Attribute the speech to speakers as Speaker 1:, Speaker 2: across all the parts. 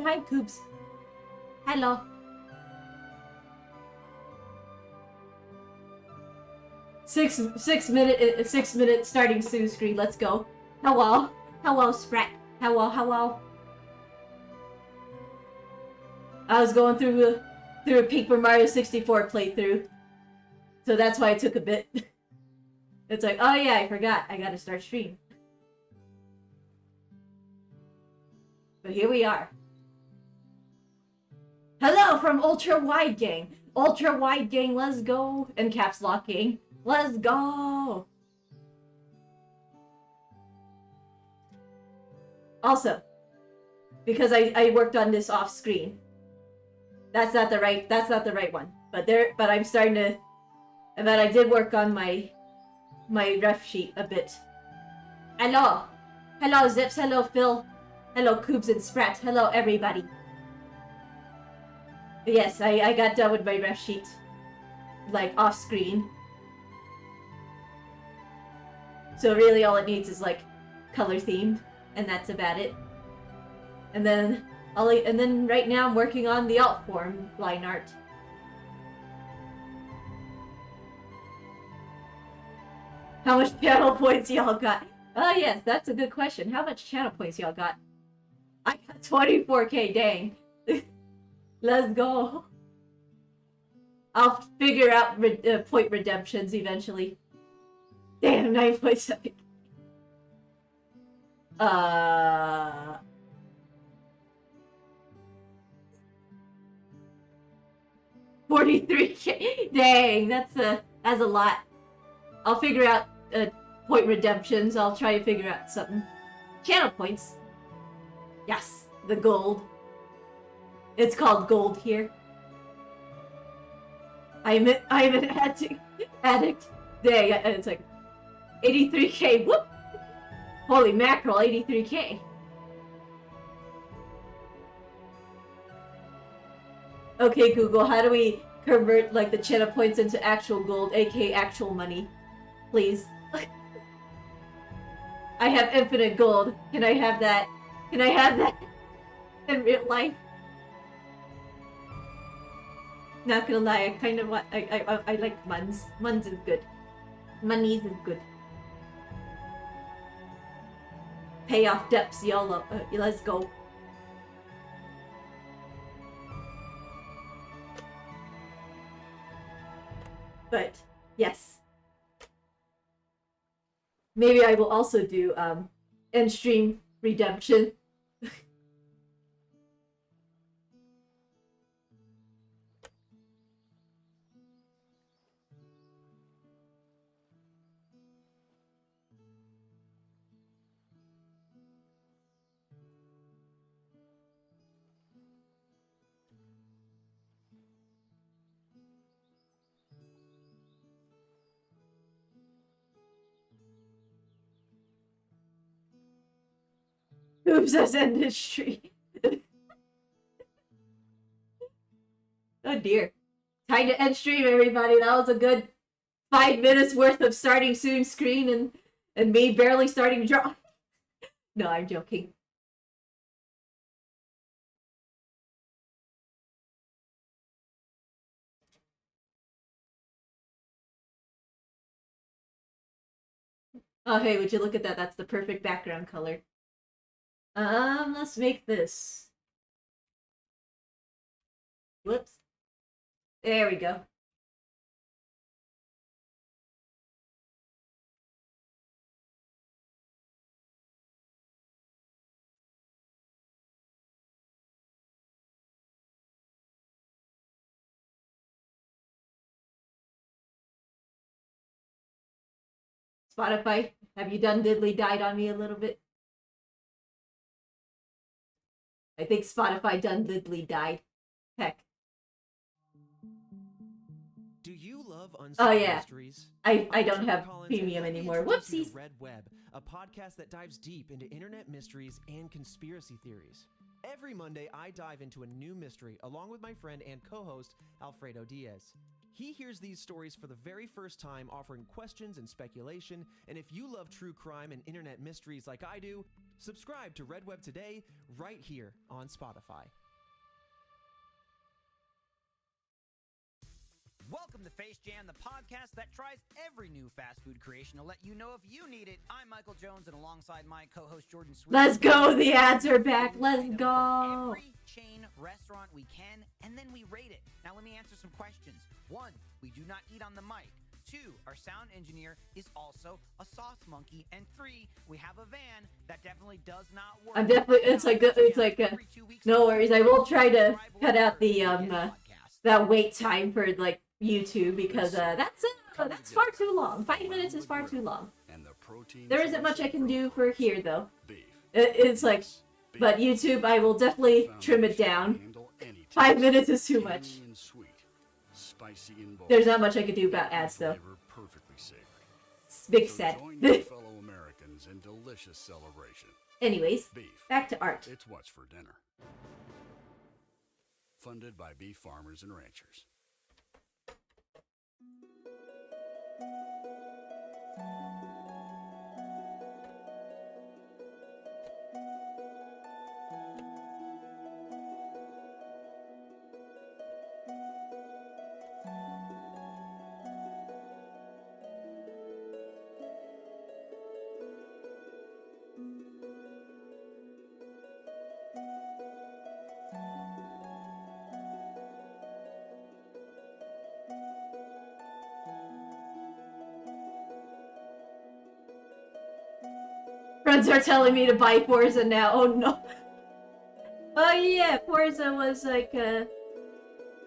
Speaker 1: Hi, Coops. Hello. Six minute starting soon screen. Let's go. Hello, Sprat. Hello. I was going through a Paper Mario 64 playthrough, so that's why it took a bit. It's like, oh yeah, I forgot. I gotta start stream. But here we are. Hello from Ultra Wide Gang. Ultra Wide Gang, let's go. And Caps Lock Gang, let's go. Also, because I worked on this off screen. That's not the right one. But I'm starting to, but I did work on my ref sheet a bit. Hello Zips, hello Phil, hello Coops and Sprat, hello everybody. Yes, I got done with my ref sheet, like off screen. So really all it needs is like color themed, and that's about it. And then right now I'm working on the alt form line art. How much channel points y'all got? Oh yes, that's a good question. How much channel points y'all got? I got 24k, dang. Let's go. I'll figure out point redemptions eventually. Damn, 9.7. 43k. Dang, that's a lot. I'll figure out point redemptions. I'll try to figure out something. Channel points. Yes, the gold. It's called gold here. I'm an addict. Dang, it's like 83k. Whoop! Holy mackerel, 83k. Okay, Google, how do we convert like the channel points into actual gold, aka actual money? Please. I have infinite gold. Can I have that? Can I have that in real life? Not gonna lie, I kind of want. I like Muns. Muns is good. Monies is good. Pay off debts, y'all. Let's go. But yes, maybe I will also do end stream redemption. Oops, that's industry. Oh dear. Time to end stream, everybody. That was a good 5 minutes worth of starting soon screen and me barely starting to draw. No, I'm joking. Oh hey, would you look at that? That's the perfect background color. Let's make this. Whoops. There we go. Spotify, have you done diddly died on me a little bit? I think Spotify done diddly died. Heck.
Speaker 2: Do you love
Speaker 1: unsolved
Speaker 2: mysteries?
Speaker 1: I don't have premium anymore. Whoopsies.
Speaker 2: Red Web, a podcast that dives deep into internet mysteries and conspiracy theories. Every Monday, I dive into a new mystery along with my friend and co-host, Alfredo Diaz. He hears these stories for the very first time, offering questions and speculation, and if you love true crime and internet mysteries like I do, Subscribe to Red Web today, right here on Spotify.
Speaker 3: Welcome to Face Jam, the podcast that tries every new fast food creation to let you know if you need it. I'm Michael Jones, and alongside my co-host Jordan Sweet.
Speaker 1: Let's go! The ads are back. Let's go!
Speaker 3: Every chain restaurant we can, and then we rate it. Now let me answer some questions. 1, we do not eat on the mic. 2, our sound engineer is also a sauce monkey. And 3, we have a van that definitely does not work.
Speaker 1: I'm definitely, it's like no worries. I will try to cut out the that wait time for like YouTube because that's far too long. 5 minutes is far too long. There isn't much I can do for here though. It's like, but YouTube I will definitely trim it down. 5 minutes is too much. There's not much I can do about ads though. Big sad. Anyways, back to art.
Speaker 4: It's what's for dinner. Funded by beef farmers and ranchers.
Speaker 1: Friends are telling me to buy Forza now. Oh no. Oh yeah, Forza was like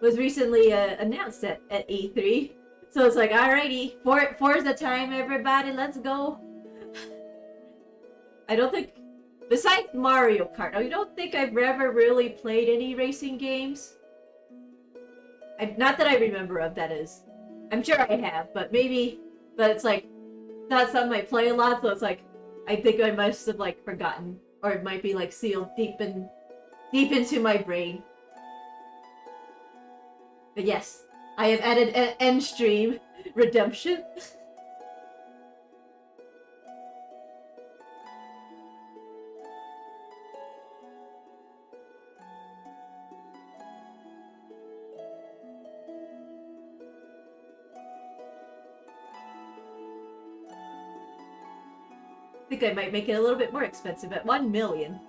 Speaker 1: was recently announced at E3. So it's like, alrighty, Forza time, everybody, let's go. I don't think, besides Mario Kart, I don't think I've ever really played any racing games. Not that I remember of, that is. I'm sure I have, but maybe, but it's like, not something I play a lot, so it's like, I think I must have like forgotten, or it might be like sealed deep into my brain. But yes, I have added an end stream redemption. I think I might make it a little bit more expensive at 1 million.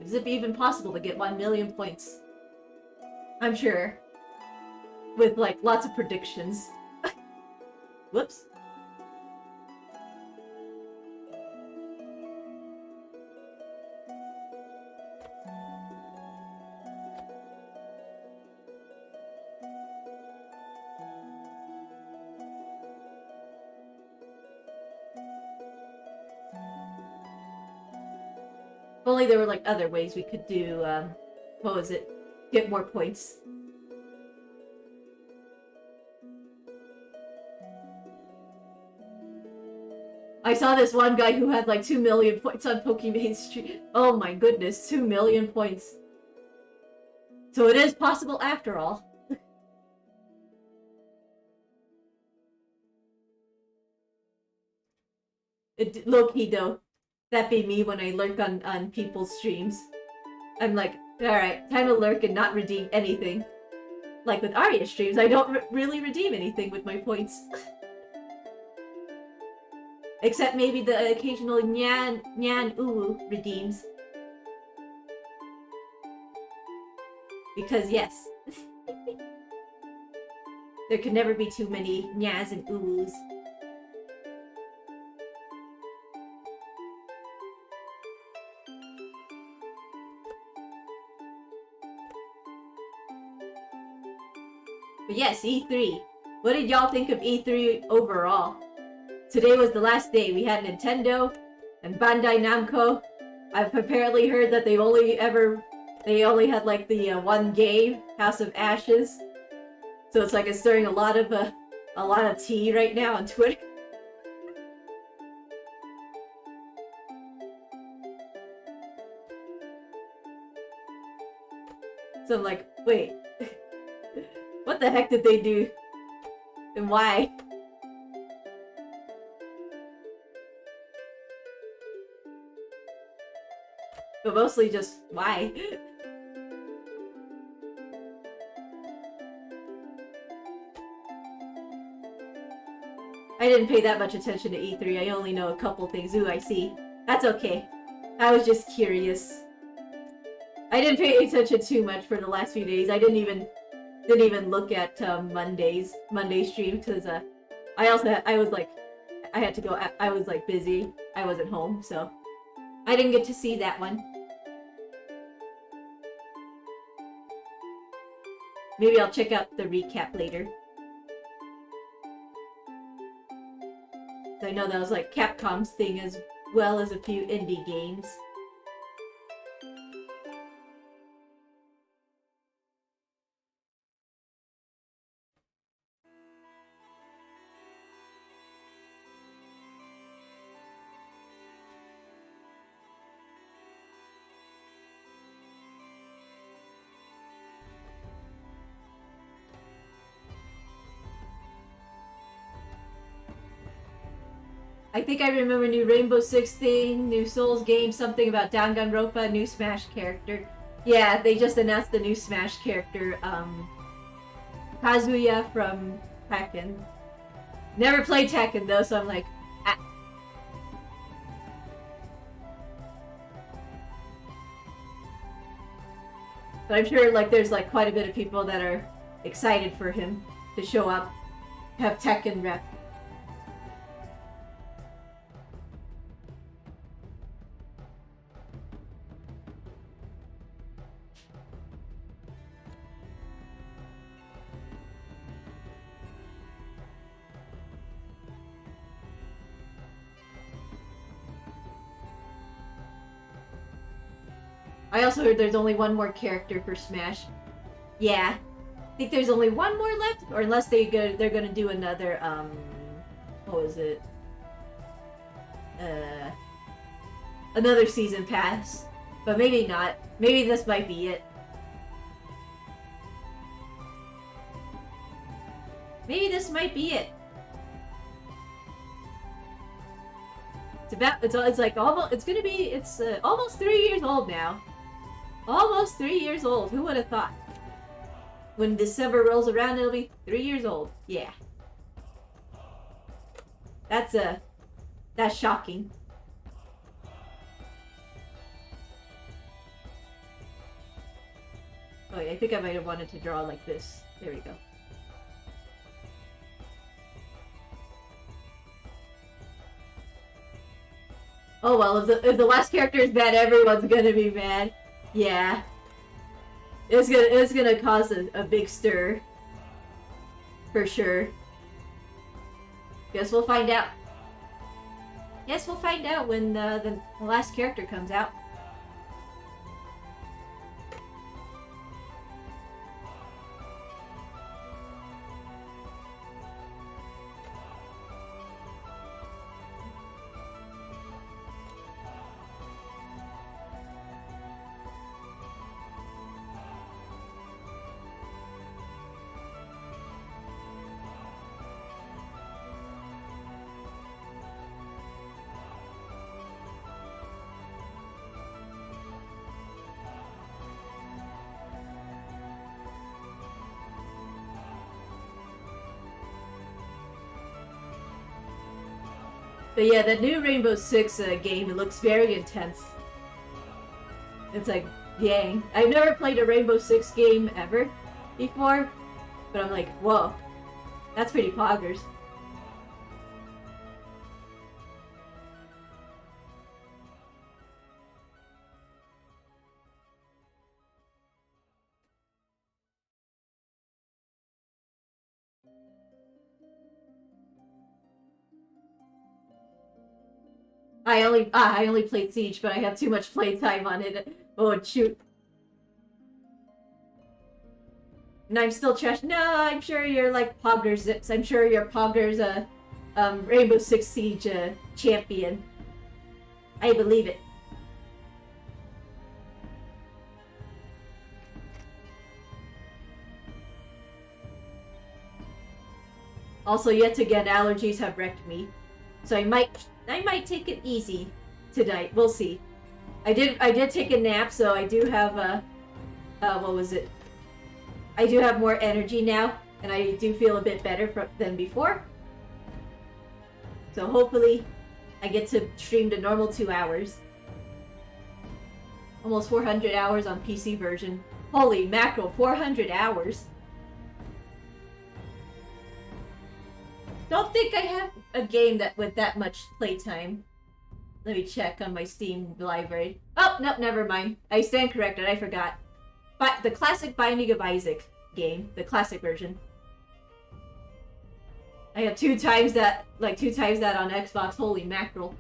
Speaker 1: Is it even possible to get 1 million points? I'm sure. With like lots of predictions. Whoops. If only there were like other ways we could do, what was it? Get more points. I saw this one guy who had like 2 million points on Pokemon Street. Oh my goodness, 2 million points. So it is possible after all. Low-key though. That be me when I lurk on people's streams. I'm like, alright, time to lurk and not redeem anything. Like with Arya streams, I don't really redeem anything with my points. Except maybe the occasional Nyan Uwu redeems. Because yes. There can never be too many Nyas and Uwus. But yes, E3. What did y'all think of E3 overall? Today was the last day. We had Nintendo and Bandai Namco. I've apparently heard that they only had like the one game, House of Ashes. So it's like it's stirring a lot of tea right now on Twitter. So I'm like, wait. What the heck did they do? And why? But mostly just, why? I didn't pay that much attention to E3. I only know a couple things. Ooh, I see. That's okay. I was just curious. I didn't pay attention too much for the last few days. I didn't even look at Monday stream because I had to go. I was like busy. I wasn't home, so I didn't get to see that one. Maybe I'll check out the recap later. I know that was like Capcom's thing as well as a few indie games. I think I remember new Rainbow Six thing, new Souls game, something about Danganronpa, new Smash character. Yeah, they just announced the new Smash character, Kazuya from Tekken. Never played Tekken though, so I'm like, ah. But I'm sure like there's like quite a bit of people that are excited for him to show up, have Tekken rep. I also heard there's only one more character for Smash. Yeah. I think there's only one more left, or unless they're gonna do another, what was it? Another season pass. But maybe not. Maybe this might be it. Maybe this might be it. It's almost 3 years old now. Almost 3 years old. Who would have thought? When December rolls around, it'll be 3 years old. Yeah. That's shocking. Oh, yeah, I think I might have wanted to draw like this. There we go. Oh well, if the last character is bad, everyone's gonna be mad. Yeah. It's gonna cause a big stir. For sure. Guess we'll find out. Guess we'll find out when the last character comes out. But yeah, the new Rainbow Six game, it looks very intense. It's like, dang. I've never played a Rainbow Six game ever before, but I'm like, whoa, that's pretty poggers. I only played Siege, but I have too much playtime on it. Oh, shoot. And I'm still trash. No, I'm sure you're like Poggers Zips. I'm sure you're Poggers, Rainbow Six Siege, champion. I believe it. Also, yet again, allergies have wrecked me. So I might take it easy tonight. We'll see. I did take a nap, so I do have what was it? I do have more energy now, and I do feel a bit better than before. So hopefully, I get to stream the normal 2 hours. Almost 400 hours on PC version. Holy mackerel, 400 hours. Don't think I have a game that with that much playtime. Let me check on my Steam library. Oh, no, never mind. I stand corrected, I forgot. But the classic Binding of Isaac game, the classic version. I have 2 times that, like 2 times that on Xbox. Holy mackerel.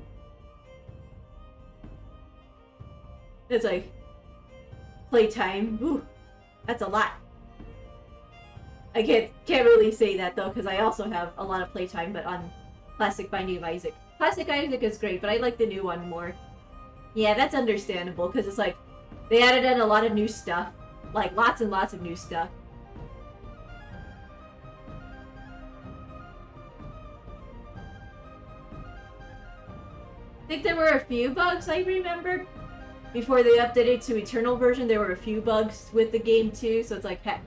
Speaker 1: It's like playtime. Ooh, that's a lot. I can't really say that though, because I also have a lot of playtime, but on classic Binding of Isaac. Classic Isaac is great, but I like the new one more. Yeah, that's understandable, because it's like they added in a lot of new stuff. Like lots and lots of new stuff. I think there were a few bugs I remembered. Before they updated to Eternal version, there were a few bugs with the game too, so it's like, heck.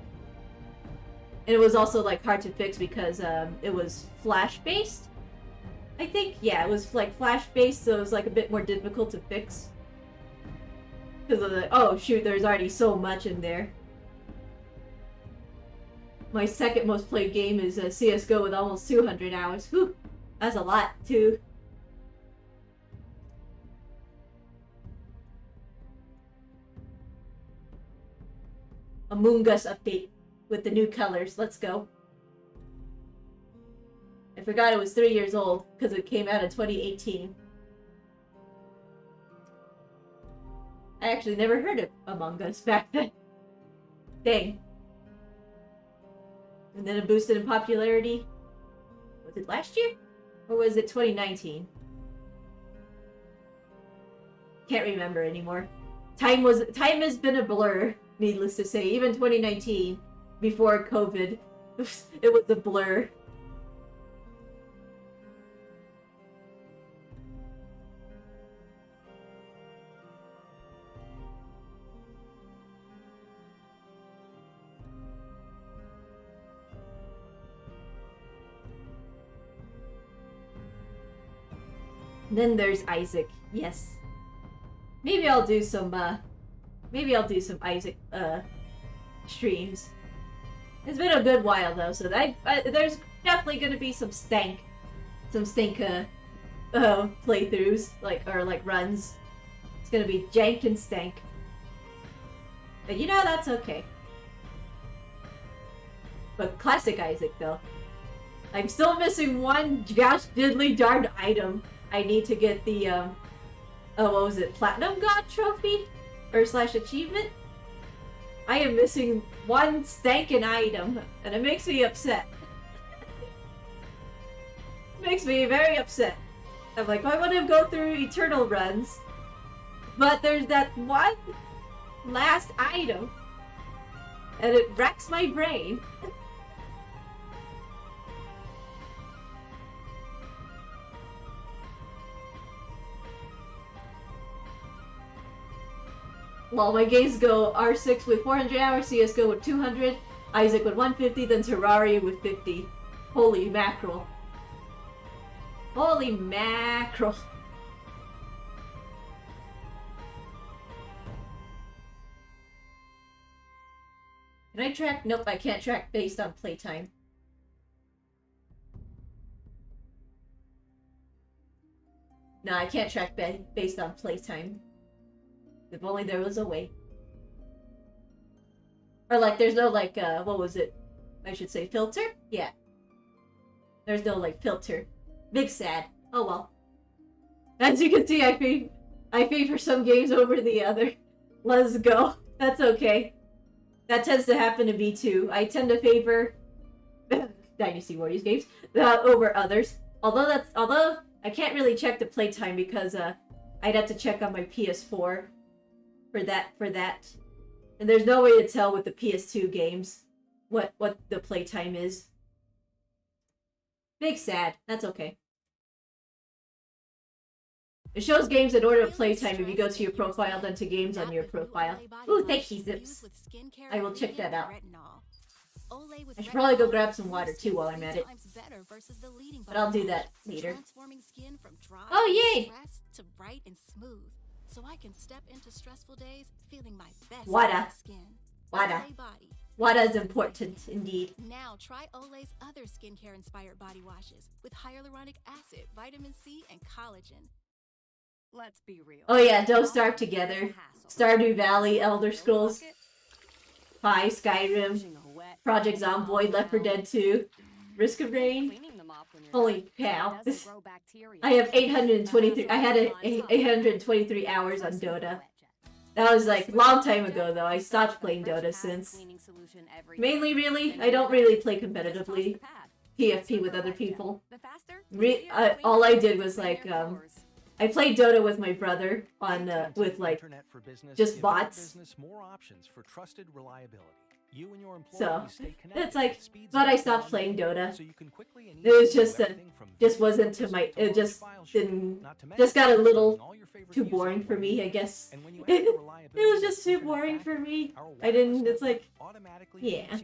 Speaker 1: And it was also like hard to fix because it was Flash-based? I think, yeah, it was like Flash-based, so it was like a bit more difficult to fix. Because of the, oh shoot, there's already so much in there. My second most played game is CSGO with almost 200 hours. Whew, that's a lot too. Among Us update with the new colors. Let's go. I forgot it was 3 years old because it came out in 2018. I actually never heard of Among Us back then. Dang. And then it boosted in popularity. Was it last year? Or was it 2019? Can't remember anymore. Time has been a blur, needless to say. Even 2019, before COVID, it was a blur. Then there's Isaac. Yes. Maybe I'll do some Isaac streams. It's been a good while though, so there's definitely gonna be some stink playthroughs, like runs. It's gonna be jank and stank. But you know, that's okay. But classic Isaac though. I'm still missing one gosh diddly darned item. I need to get the oh, what was it? Platinum God trophy? Or slash achievement? I am missing one stankin' item, and it makes me upset. It makes me very upset. I'm like, I want to go through Eternal runs, but there's that one last item, and it wrecks my brain. Well, my games go R6 with 400 hours, CSGO with 200, Isaac with 150, then Terraria with 50. Holy mackerel. Holy mackerel. Can I track? Nope, I can't track based on playtime. No, I can't track based on playtime. If only there was a way. Or like, there's no like, what was it? I should say filter? Yeah. There's no like filter. Big sad. Oh well. As you can see, I favor some games over the other. Let's go. That's okay. That tends to happen to me too. I tend to favor Dynasty Warriors games over others. Although I can't really check the playtime because I'd have to check on my PS4 for that. And there's no way to tell with the PS2 games what the playtime is. Big sad. That's okay. It shows games in order of playtime if you go to your profile, then to games on your profile. Ooh, thank you, Zips. I will check that out. I should probably go grab some water too while I'm at it. But I'll do that later. Oh, yay! So I can step into stressful days feeling my best skin. Water is important indeed. Now try Olay's other skincare inspired body washes with hyaluronic acid, vitamin C, and collagen. Let's be real. Oh yeah, Don't Starve Together, Stardew Valley, Elder Scrolls 5, Skyrim, Project Zomboid, Left 4 Dead 2, Risk of Rain. Holy cow! I have 823. I had 823 hours on Dota. That was like a long time ago though. I stopped playing Dota since. Mainly, really, I don't really play competitively. PFP with other people. All I did was like I played Dota with my brother on with like just bots. So it's like, but I stopped playing Dota. It was just wasn't to my. It just got a little too boring for me, I guess. It was just too boring for me. I didn't. It's like, yeah.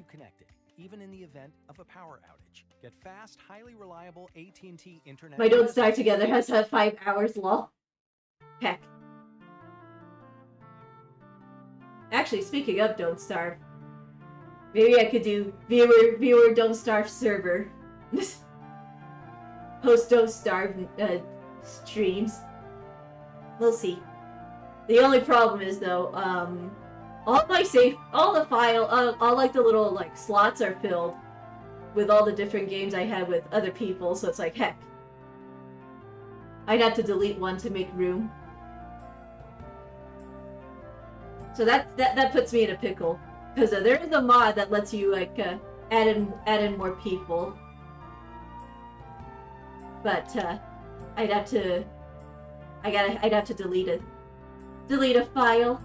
Speaker 1: Even in the event of a power outage, get fast, highly reliable AT&T internet. My Don't Starve Together has had 5 hours, lol. Heck. Actually, speaking of Don't Starve, maybe I could do viewer Don't Starve server. Host Don't Starve streams. We'll see. The only problem is though, all like the little like slots are filled with all the different games I had with other people, so it's like, heck. I'd have to delete one to make room. So that puts me in a pickle. Because there is a mod that lets you like add in more people. But I'd have to delete a file.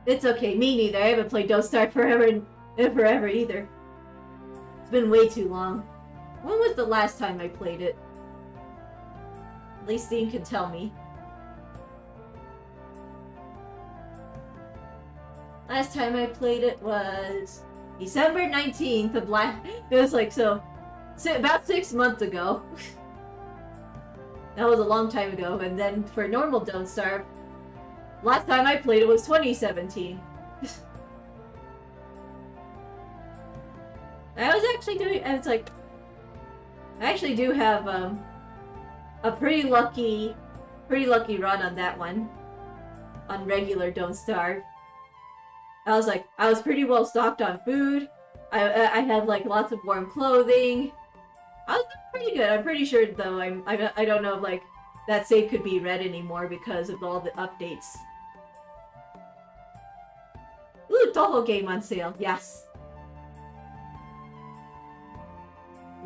Speaker 1: It's okay, me neither. I haven't played Don't Starve forever either. It's been way too long. When was the last time I played it? At least Steam can tell me. Last time I played it was December 19th of last... It was like, about 6 months ago. That was a long time ago. And then for normal Don't Starve, last time I played it was 2017. I was actually doing, and it's like, I actually do have a pretty lucky run on that one, on regular Don't Starve. I was pretty well stocked on food. I had like lots of warm clothing. I was pretty good. I'm pretty sure though. I don't know if like that save could be read anymore because of all the updates. Ooh, Toho game on sale. Yes.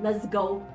Speaker 1: Let's go.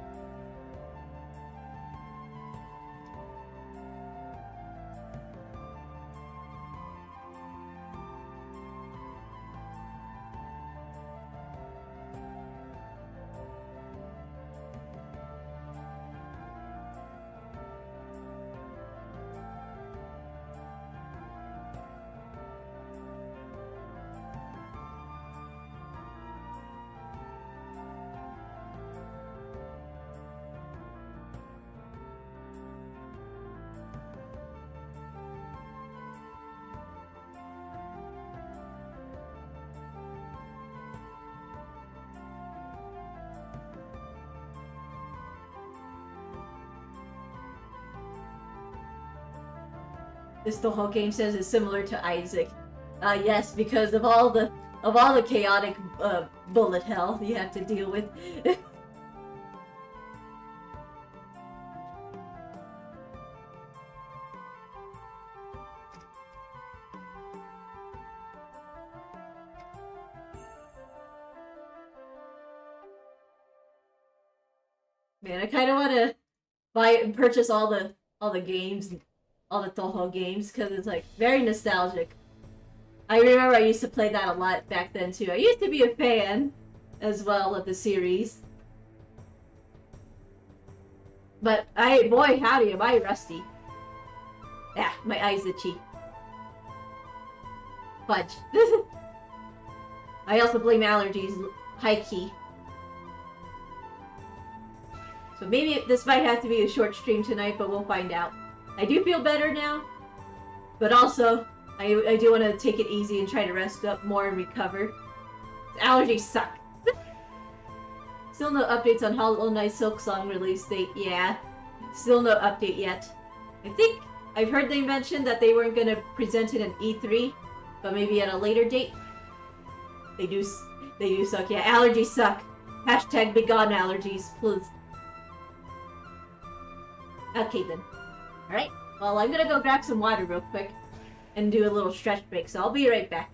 Speaker 1: This the whole game says is similar to Isaac. Yes, because of all the chaotic bullet hell you have to deal with. Man, I kind of want to buy and purchase all the games, all the Toho games, because it's like very nostalgic. I remember I used to play that a lot back then too. I used to be a fan as well of the series. But boy howdy, am I rusty. Yeah, my eyes itchy. Fudge. I also blame allergies, high key. So maybe this might have to be a short stream tonight, but we'll find out. I do feel better now, but also I do want to take it easy and try to rest up more and recover. Allergies suck. Still no updates on Hollow Knight Silksong release date. Yeah, still no update yet. I think I've heard they mentioned that they weren't going to present it in E3, but maybe at a later date. They do suck. Yeah, allergies suck. Hashtag begone allergies, please. Okay then. Alright, well I'm gonna go grab some water real quick and do a little stretch break, so I'll be right back.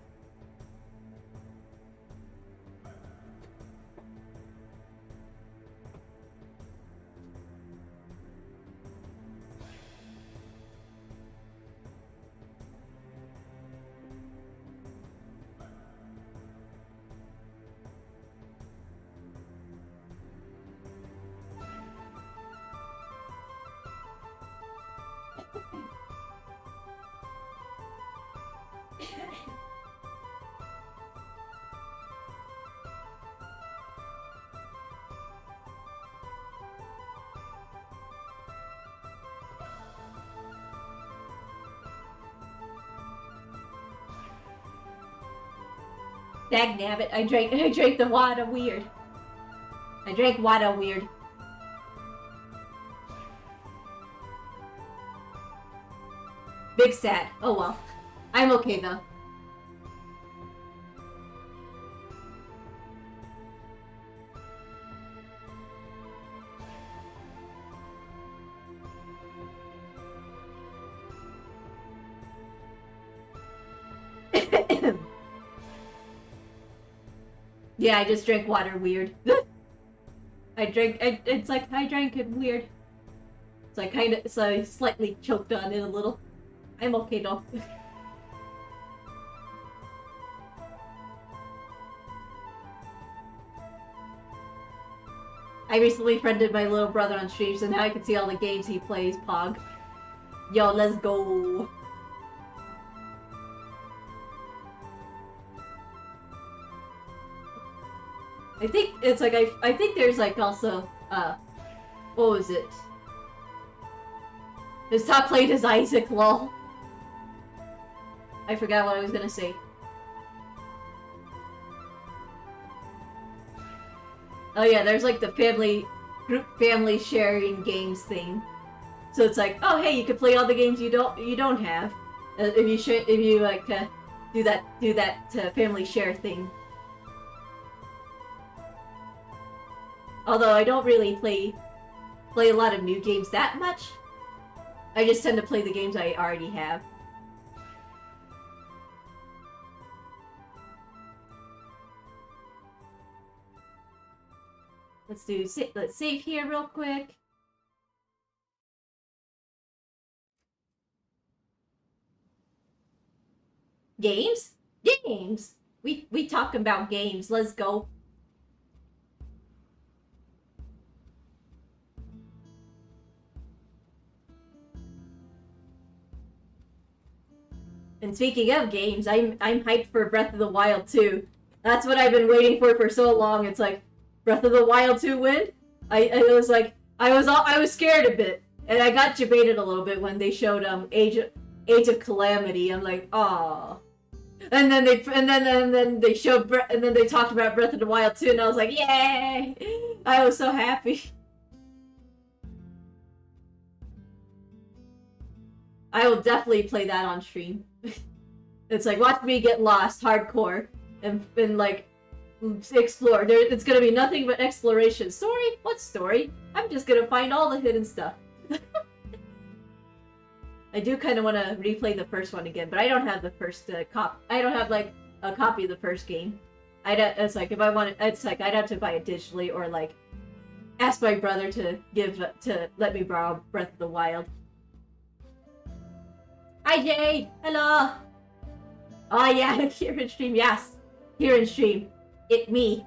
Speaker 1: Dagnabbit, I drank the water weird. I drank water weird. Big sad. Oh well. I'm okay though. Yeah, I just drank water weird. It's like I drank it weird. So I slightly choked on it a little. I'm okay though. I recently friended my little brother on stream, so now I can see all the games he plays, Pog. Yo, let's go. I think it's like I think there's like also what was it? His top played is Isaac, lol. I forgot what I was gonna say. Oh yeah, there's like the group family sharing games thing. So it's like, oh hey, you can play all the games you don't have if you like do that family share thing. Although I don't really play a lot of new games that much. I just tend to play the games I already have. Let's save here real quick. Games? Games! We talking about games. Let's go. And speaking of games, I'm hyped for Breath of the Wild 2. That's what I've been waiting for so long. It's like, Breath of the Wild 2 win? I was like, I was scared a bit, and I got debated a little bit when they showed Age of Calamity. I'm like, aw. And then they showed and then they talked about Breath of the Wild 2, and I was like, yay! I was so happy. I will definitely play that on stream. It's like, watch me get lost hardcore and like explore. It's gonna be nothing but exploration. Story? What story? I'm just gonna find all the hidden stuff. I do kind of want to replay the first one again, but I don't have the first I don't have like a copy of the first game. It's like if I want it, it's like I'd have to buy it digitally or like ask my brother to let me borrow Breath of the Wild. Hi Jade! Hello! Oh yeah, here in stream, yes. Here in stream. Me.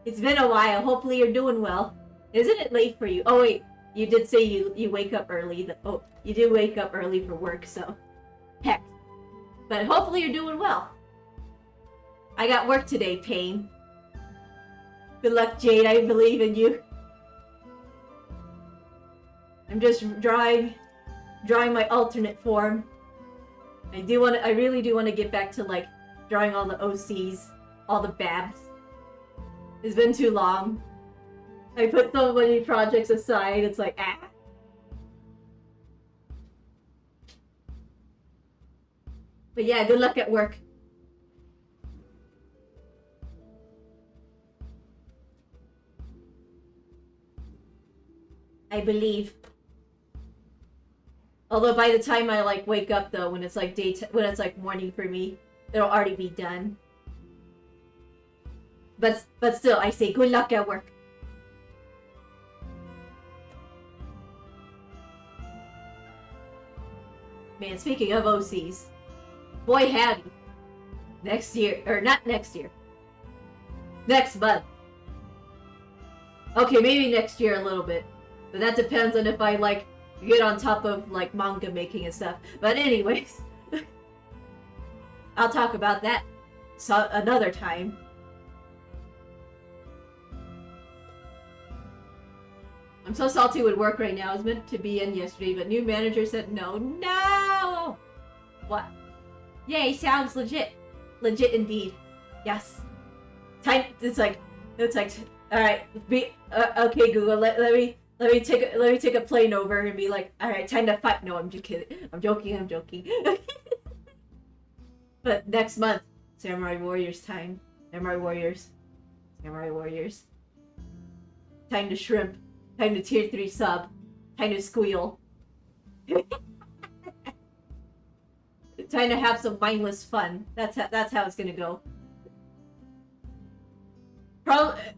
Speaker 1: It's been a while. Hopefully you're doing well. Isn't it late for you? Oh wait, you did say you wake up early. Oh, you did wake up early for work, so heck. But hopefully you're doing well. I got work today, Pain. Good luck, Jade. I believe in you. I'm just drawing my alternate form. I really do want to get back to like drawing all the OCs, all the Babs. It's been too long. I put so many projects aside, it's like, ah. But yeah, good luck at work. I believe. Although by the time I like wake up though, when it's like when it's like morning for me, it'll already be done. But still, I say good luck at work. Man, speaking of OCs, boy howdy. Next year, or not next year. Next month. Okay, maybe next year a little bit. But that depends on if I like get on top of like manga making and stuff. But anyways, I'll talk about that another time. I'm so salty with work right now. I was meant to be in yesterday, but new manager said no. No! What? Yay, sounds legit. Legit indeed. Yes. Time. It's like. All right. Okay, Google. Let me take a plane over and be like, all right, time to fight. No, I'm just kidding. I'm joking. But next month, Samurai Warriors time. Samurai Warriors. Time to shrimp. Time to tier 3 sub. Time to squeal. Time to have some mindless fun. That's how it's gonna go.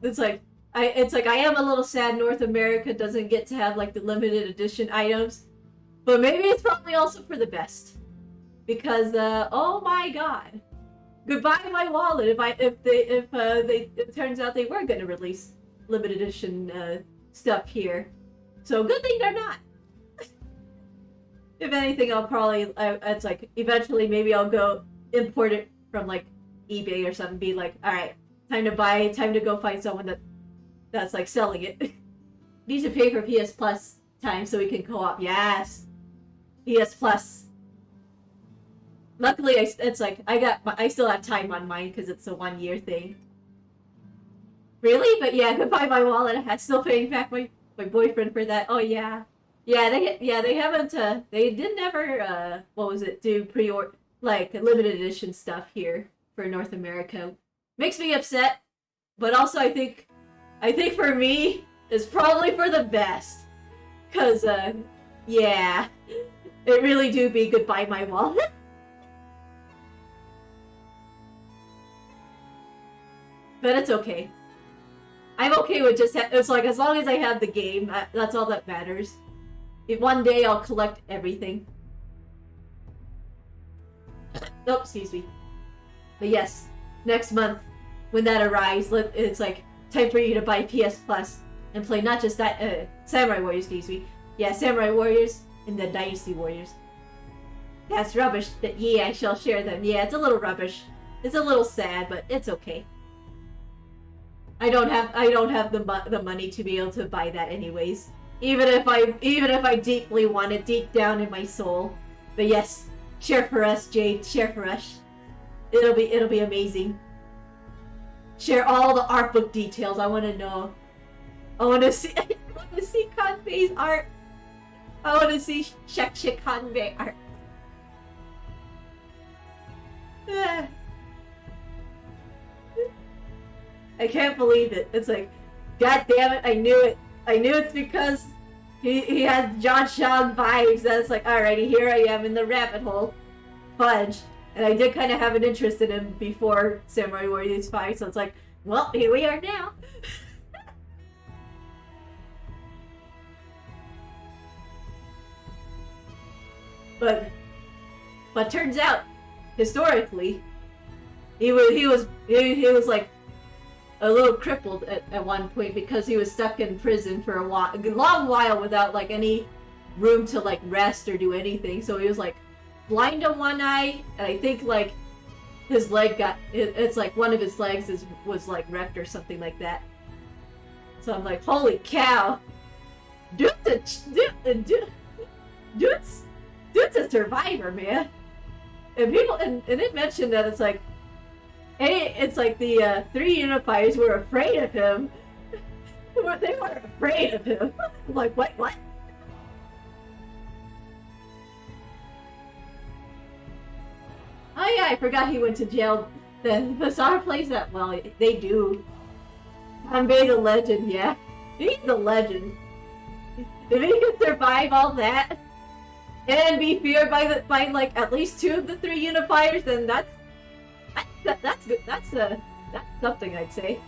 Speaker 1: It's like I am a little sad North America doesn't get to have like the limited edition items, but maybe it's probably also for the best, because oh my god, goodbye my wallet. If it turns out they were gonna release limited edition stuff here, so good thing they're not. If anything, I'll probably it's like eventually maybe I'll go import it from like eBay or something. Be like, all right, time to go find someone that's like selling it. Need to pay for PS Plus time so we can co-op. Yes, PS Plus. Luckily, it's like I still have time on mine because it's a 1-year thing. Really? But yeah, goodbye my wallet. I'm still paying back my boyfriend for that. Oh yeah. They haven't they didn't ever what was it, do pre-order like limited edition stuff here for North America. Makes me upset, but also I think for me it's probably for the best, cause yeah, it really do be goodbye my wallet. But it's okay. I'm okay with just it's like as long as I have the game, that's all that matters. One day I'll collect everything. Oh, excuse me. But yes, next month, when that arrives, it's like time for you to buy PS Plus and play not just that Samurai Warriors, excuse me. Yeah, Samurai Warriors and the Dynasty Warriors. That's rubbish. Yeah, I shall share them. Yeah, it's a little rubbish. It's a little sad, but it's okay. I don't have the money to be able to buy that anyways. Even if I deeply want it, deep down in my soul. But yes, share for us, Jade. Share for us. It'll be amazing. Share all the art book details. I want to know. I want to see Kanbei's art. I want to see Shek Kanbei art. I can't believe it. It's like, god damn it, I knew it. I knew it's because he has John Shang vibes. That's like, alrighty, here I am in the rabbit hole. Fudge. And I did kind of have an interest in him before Samurai Warriors 5, so it's like, well, here we are now. But turns out, historically, he was like a little crippled at one point because he was stuck in prison for a long while without like any room to like rest or do anything. So he was like blind on one eye, and I think like his leg it's like one of his legs was like wrecked or something like that. So I'm like, holy cow, dude's a survivor, man. And people and it mentioned that it's like, hey, it's like the 3 unifiers were afraid of him. They weren't afraid of him. I'm like, what? Oh yeah, I forgot he went to jail. The Bazaar plays that well. They do. Hanbei the legend, yeah. He's the legend. If he can survive all that and be feared by like at least 2 of the 3 unifiers, then that's good. That's something, I'd say.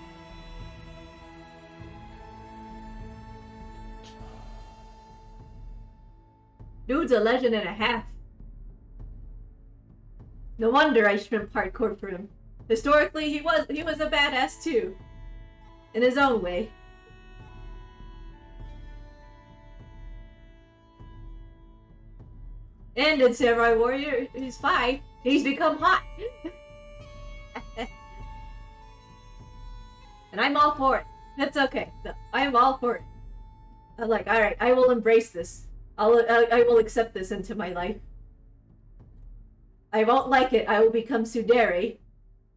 Speaker 1: Dude's a legend and a half. No wonder I shrimp hardcore for him. Historically, he was a badass too, in his own way. And in Samurai Warrior, he's 5. He's become hot. And I'm all for it. That's okay. No, I am all for it. I'm like, alright, I will embrace this. I will accept this into my life. I won't like it. I will become tsundere,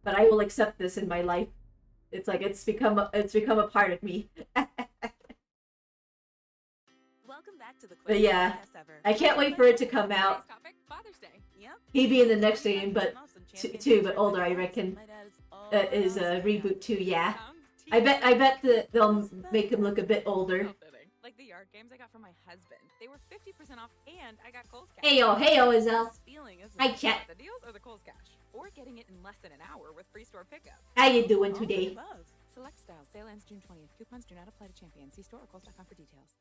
Speaker 1: but I will accept this in my life. It's like it's become a part of me.
Speaker 5: Welcome back to the
Speaker 1: But yeah, I can't wait for it to come out. He be in the next game, but two, but older, I reckon. Is a reboot too. Yeah, I bet that they'll make him look a bit older.
Speaker 5: Like the yard games I got from my husband. They were 50% off and I got Kohl's Cash.
Speaker 1: Heyo, Izelle. Hi, chat.
Speaker 5: The deals or the Kohl's Cash. Or getting it in less than an hour with free store pickup.
Speaker 1: How you doing today?
Speaker 5: Select styles. Sale ends June 20th. Coupons do not apply to champions. See store or Kohls.com for details.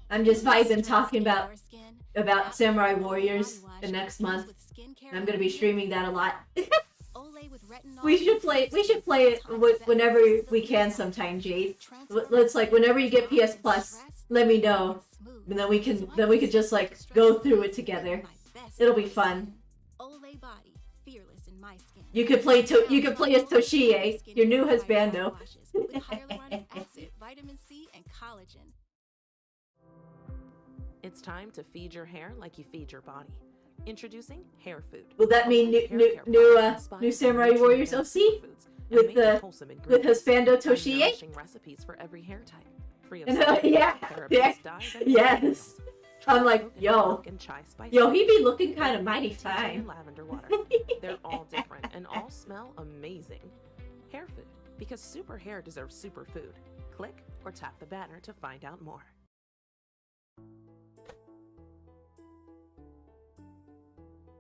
Speaker 1: I'm just vibing talking about Samurai Warriors the next month. I'm gonna be streaming that a lot. We should play it whenever we can sometime, Jade. Let's like whenever you get PS Plus, let me know, and then we could just like go through it together. It'll be fun. You could play as Toshie, your new husbando.
Speaker 6: It's time to feed your hair like you feed your body. Introducing hair food.
Speaker 1: Will that mean new Samurai Warriors OC with husbando Toshie?
Speaker 6: Recipes for every hair type. Free of
Speaker 1: yes. I'm like, yo, he be looking kind of mighty fine.
Speaker 6: Lavender water. They're all different and all smell amazing. Hair food, because super hair deserves super food. Click or tap the banner to find out more.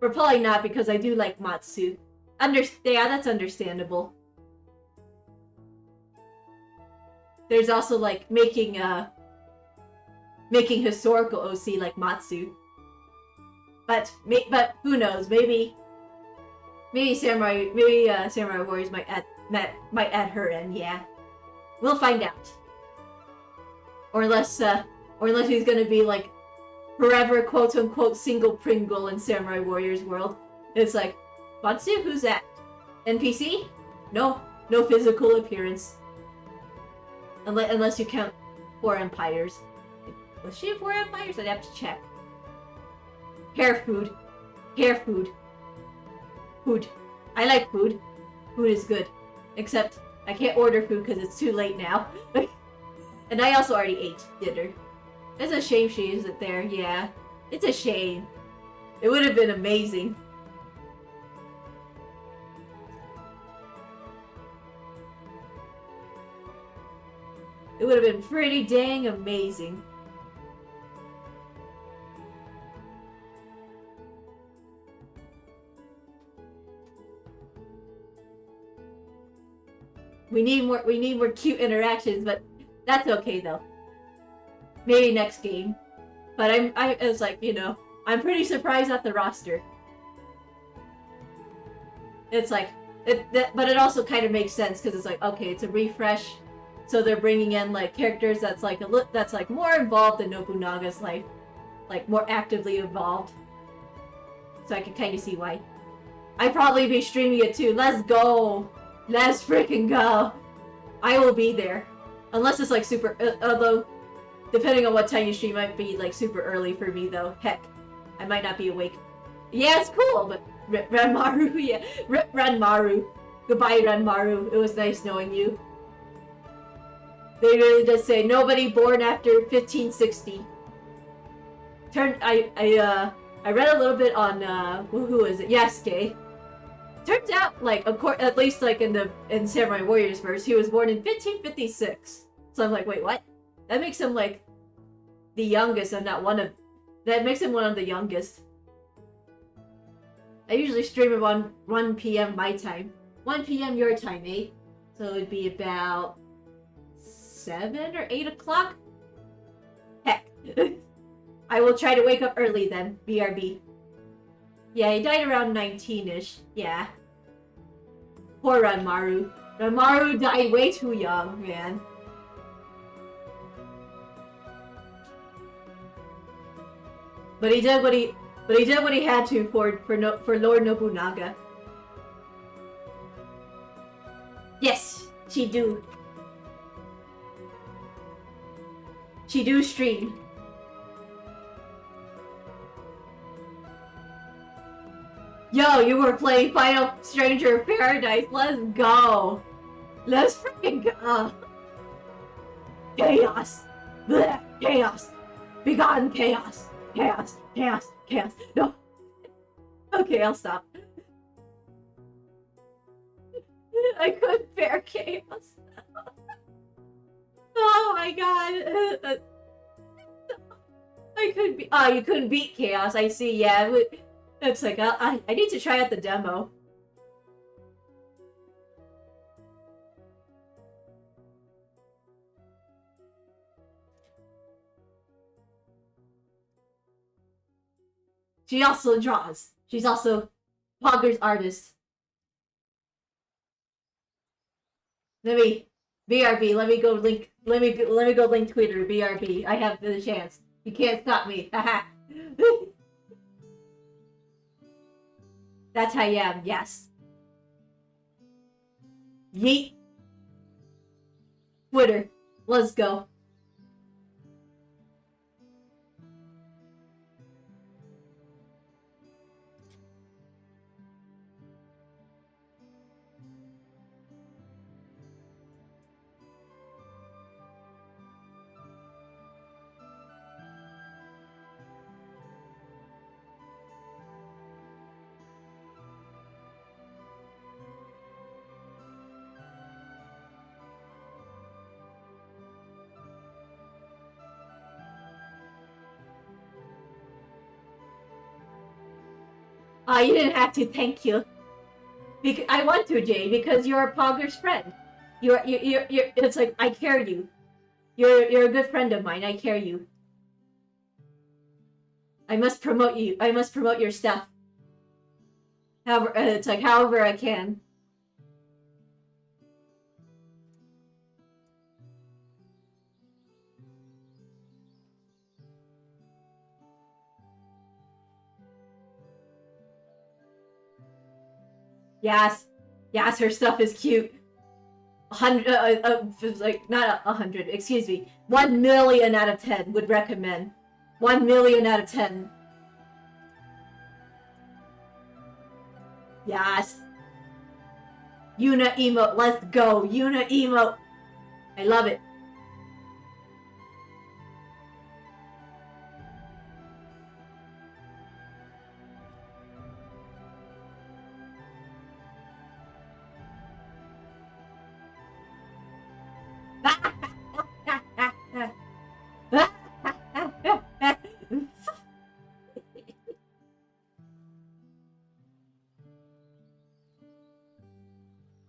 Speaker 1: We're probably not, because I do like Matsu. Yeah, that's understandable. There's also like making historical OC like Matsu. But who knows? Maybe Samurai Warriors might add her in. Yeah, we'll find out. Or unless he's gonna be like forever quote-unquote single Pringle in Samurai Warriors world. It's like, Matsu, who's that? NPC? No physical appearance. Unless you count 4 empires. Was she 4 empires? I'd have to check. Hair food. Food. I like food. Food is good. Except, I can't order food because it's too late now. And I also already ate dinner. It's a shame she isn't there, yeah. It's a shame. It would have been amazing. It would have been pretty dang amazing. We need more cute interactions, but that's okay though. Maybe next game. But I was like, you know, I'm pretty surprised at the roster. It's like, but it also kind of makes sense because it's like, okay, it's a refresh, so they're bringing in like characters that's like that's like more involved in Nobunaga's life, like more actively involved. So I can kind of see why. I'd probably be streaming it too. Let's go, let's freaking go. I will be there, unless it's like super. Although, depending on what time you stream, might be like super early for me though. Heck, I might not be awake. Yeah, it's cool, but. Ranmaru, yeah. Rip Ranmaru. Goodbye, Ranmaru. It was nice knowing you. They really just say nobody born after 1560. I read a little bit on who is it? Yasuke. Turns out, like, of course, at least like in Samurai Warriors verse, he was born in 1556. So I'm like, wait, what? That makes him like the youngest and not one of. That makes him one of the youngest. I usually stream at 1 p.m. my time. 1 p.m. your time, eh? So it'd be about 7 or 8 o'clock? Heck. I will try to wake up early then, BRB. Yeah, he died around 19-ish. Yeah. Poor Ranmaru. Ranmaru died way too young, man. But he did what he had to for Lord Nobunaga. Yes, she do. She do stream. Yo, you were playing Final Stranger of Paradise. Let's go. Let's freaking go. Chaos. Blech. Chaos. Begone chaos. Chaos. Chaos. Chaos. No. Okay, I'll stop. I couldn't bear chaos. Oh my god. I couldn't be. Oh, you couldn't beat chaos. I see. Yeah. It's like I need to try out the demo. She also draws. She's also Pogger's artist. BRB, let me go link Twitter, BRB. I have the chance. You can't stop me. Haha. That's how I am, yes. Yeet. Twitter. Let's go. You didn't have to, thank you. Because I want to, Jay, because you're a Pogger's friend. You're it's like, I care you. You're a good friend of mine, I care you. I must promote you. I must promote your stuff. However, it's like, however I can. Yes, yes, her stuff is cute. 100, like not 100. Excuse me. 1 million out of 10 would recommend. 1 million out of 10. Yes. Yuna emote. Let's go. Yuna emote. I love it.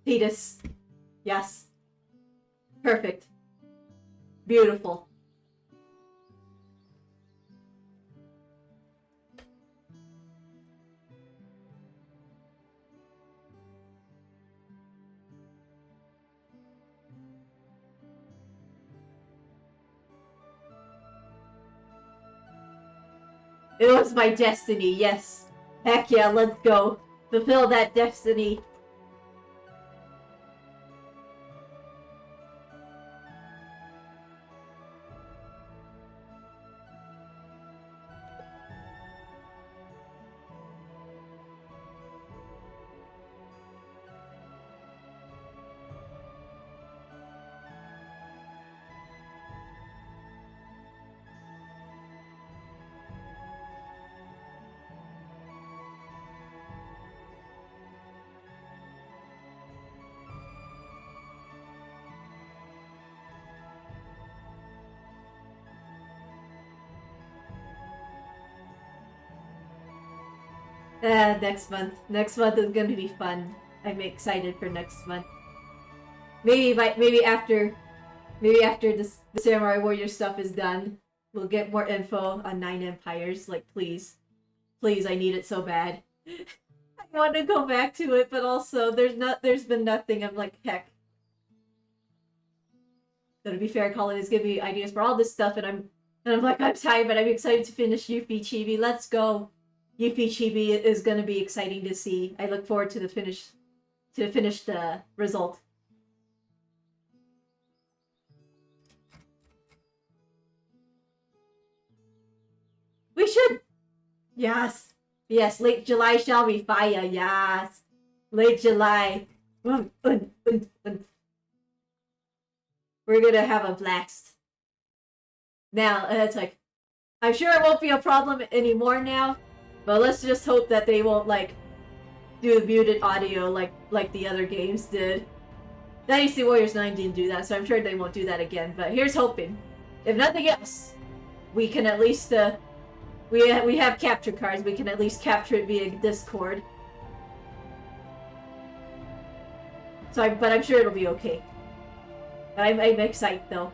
Speaker 1: Fetus. Yes. Perfect. Beautiful. It was my destiny, yes. Heck yeah, let's go. Fulfill that destiny. Next month. Next month is gonna be fun. I'm excited for next month. Maybe after the Samurai Warrior stuff is done, we'll get more info on 9 Empires. Like, please. Please, I need it so bad. I want to go back to it, but also there's been nothing. I'm like, heck. So to be fair, Colin is giving me ideas for all this stuff, and I'm like, I'm tired, but I'm excited to finish Yuffie Chibi. Let's go. Yuffie Chibi is gonna be exciting to see. I look forward to the finished result. We should. Yes. Yes, late July shall be fire. Yes. Late July. We're gonna have a blast. Now, it's like, I'm sure it won't be a problem anymore now, but let's just hope that they won't, like, do the muted audio like the other games did. Dynasty Warriors 9 didn't do that, so I'm sure they won't do that again, but here's hoping. If nothing else, we can at least, we have capture cards, we can at least capture it via Discord. So, but I'm sure it'll be okay. I'm excited, though.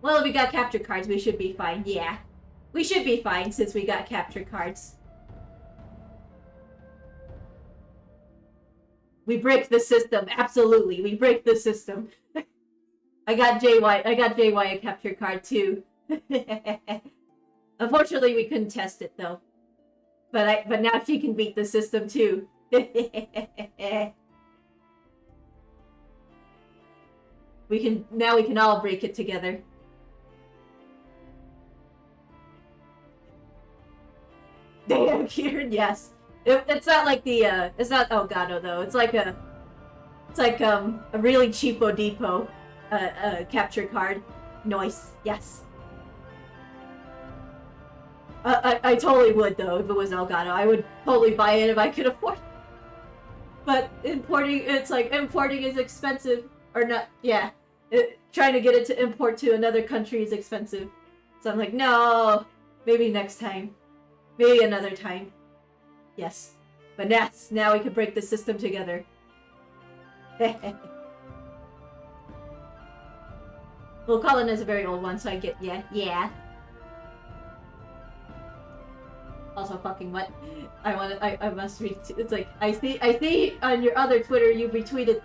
Speaker 1: Well, if we got capture cards, we should be fine. Yeah. We should be fine since we got capture cards. We break the system. Absolutely. We break the system. I got JY a capture card too. Unfortunately, we couldn't test it though. But now she can beat the system too. we can all break it together. Damn, Kieran, yes. It's not like the it's not Elgato though. It's like a really cheapo depot capture card. Nice, yes. I totally would though if it was Elgato. I would totally buy it if I could afford it. But importing is expensive, or not? Yeah, trying to get it to import to another country is expensive. So I'm like, no, maybe next time, maybe another time. Yes, but yes, now we can break the system together. Well, Colin is a very old one, so I get yeah. Also, fucking what? I must read. It's like I see on your other Twitter you retweeted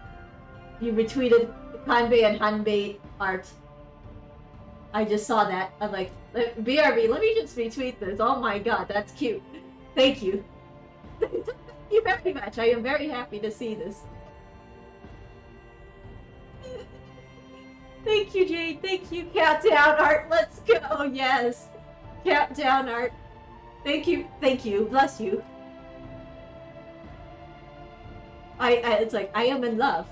Speaker 1: Kanbei and Hanbei art. I just saw that. I'm like, BRB, let me just retweet this. Oh my god, that's cute. Thank you. Thank you very much. I am very happy to see this. Thank you, Jade. Thank you, Countdown Art. Let's go. Yes, Countdown Art. Thank you. Thank you. Bless you. It's like I am in love.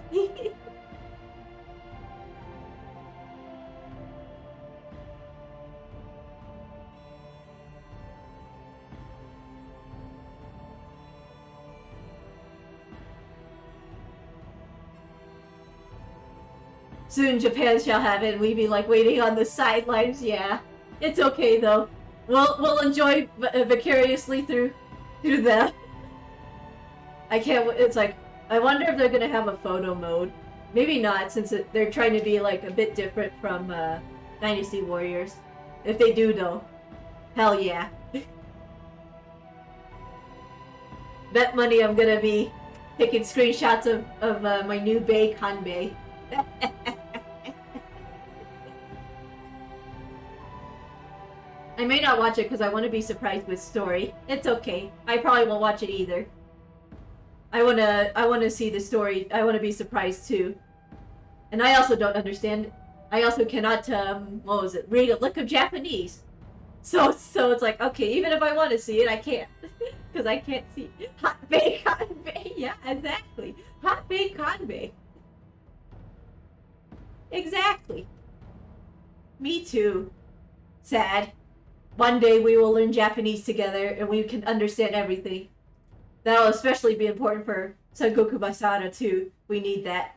Speaker 1: Soon Japan shall have it, and we be like waiting on the sidelines. Yeah, it's okay though. We'll enjoy vicariously through them. I can't. It's like I wonder if they're gonna have a photo mode. Maybe not, since they're trying to be like a bit different from Dynasty Warriors. If they do though, hell yeah. Bet money I'm gonna be taking screenshots of my new Bay Kanbei. I may not watch it because I want to be surprised with story. It's okay. I probably won't watch it either. I wanna see the story. I wanna be surprised too. And I also don't understand. I also cannot what was it? Read a lick of Japanese. So it's like, okay, even if I want to see it, I can't. Because I can't see hot baked convey. Yeah, exactly. Hot baked convey. Exactly. Me too. Sad. One day we will learn Japanese together and we can understand everything. That'll especially be important for Sengoku Basara too. We need that.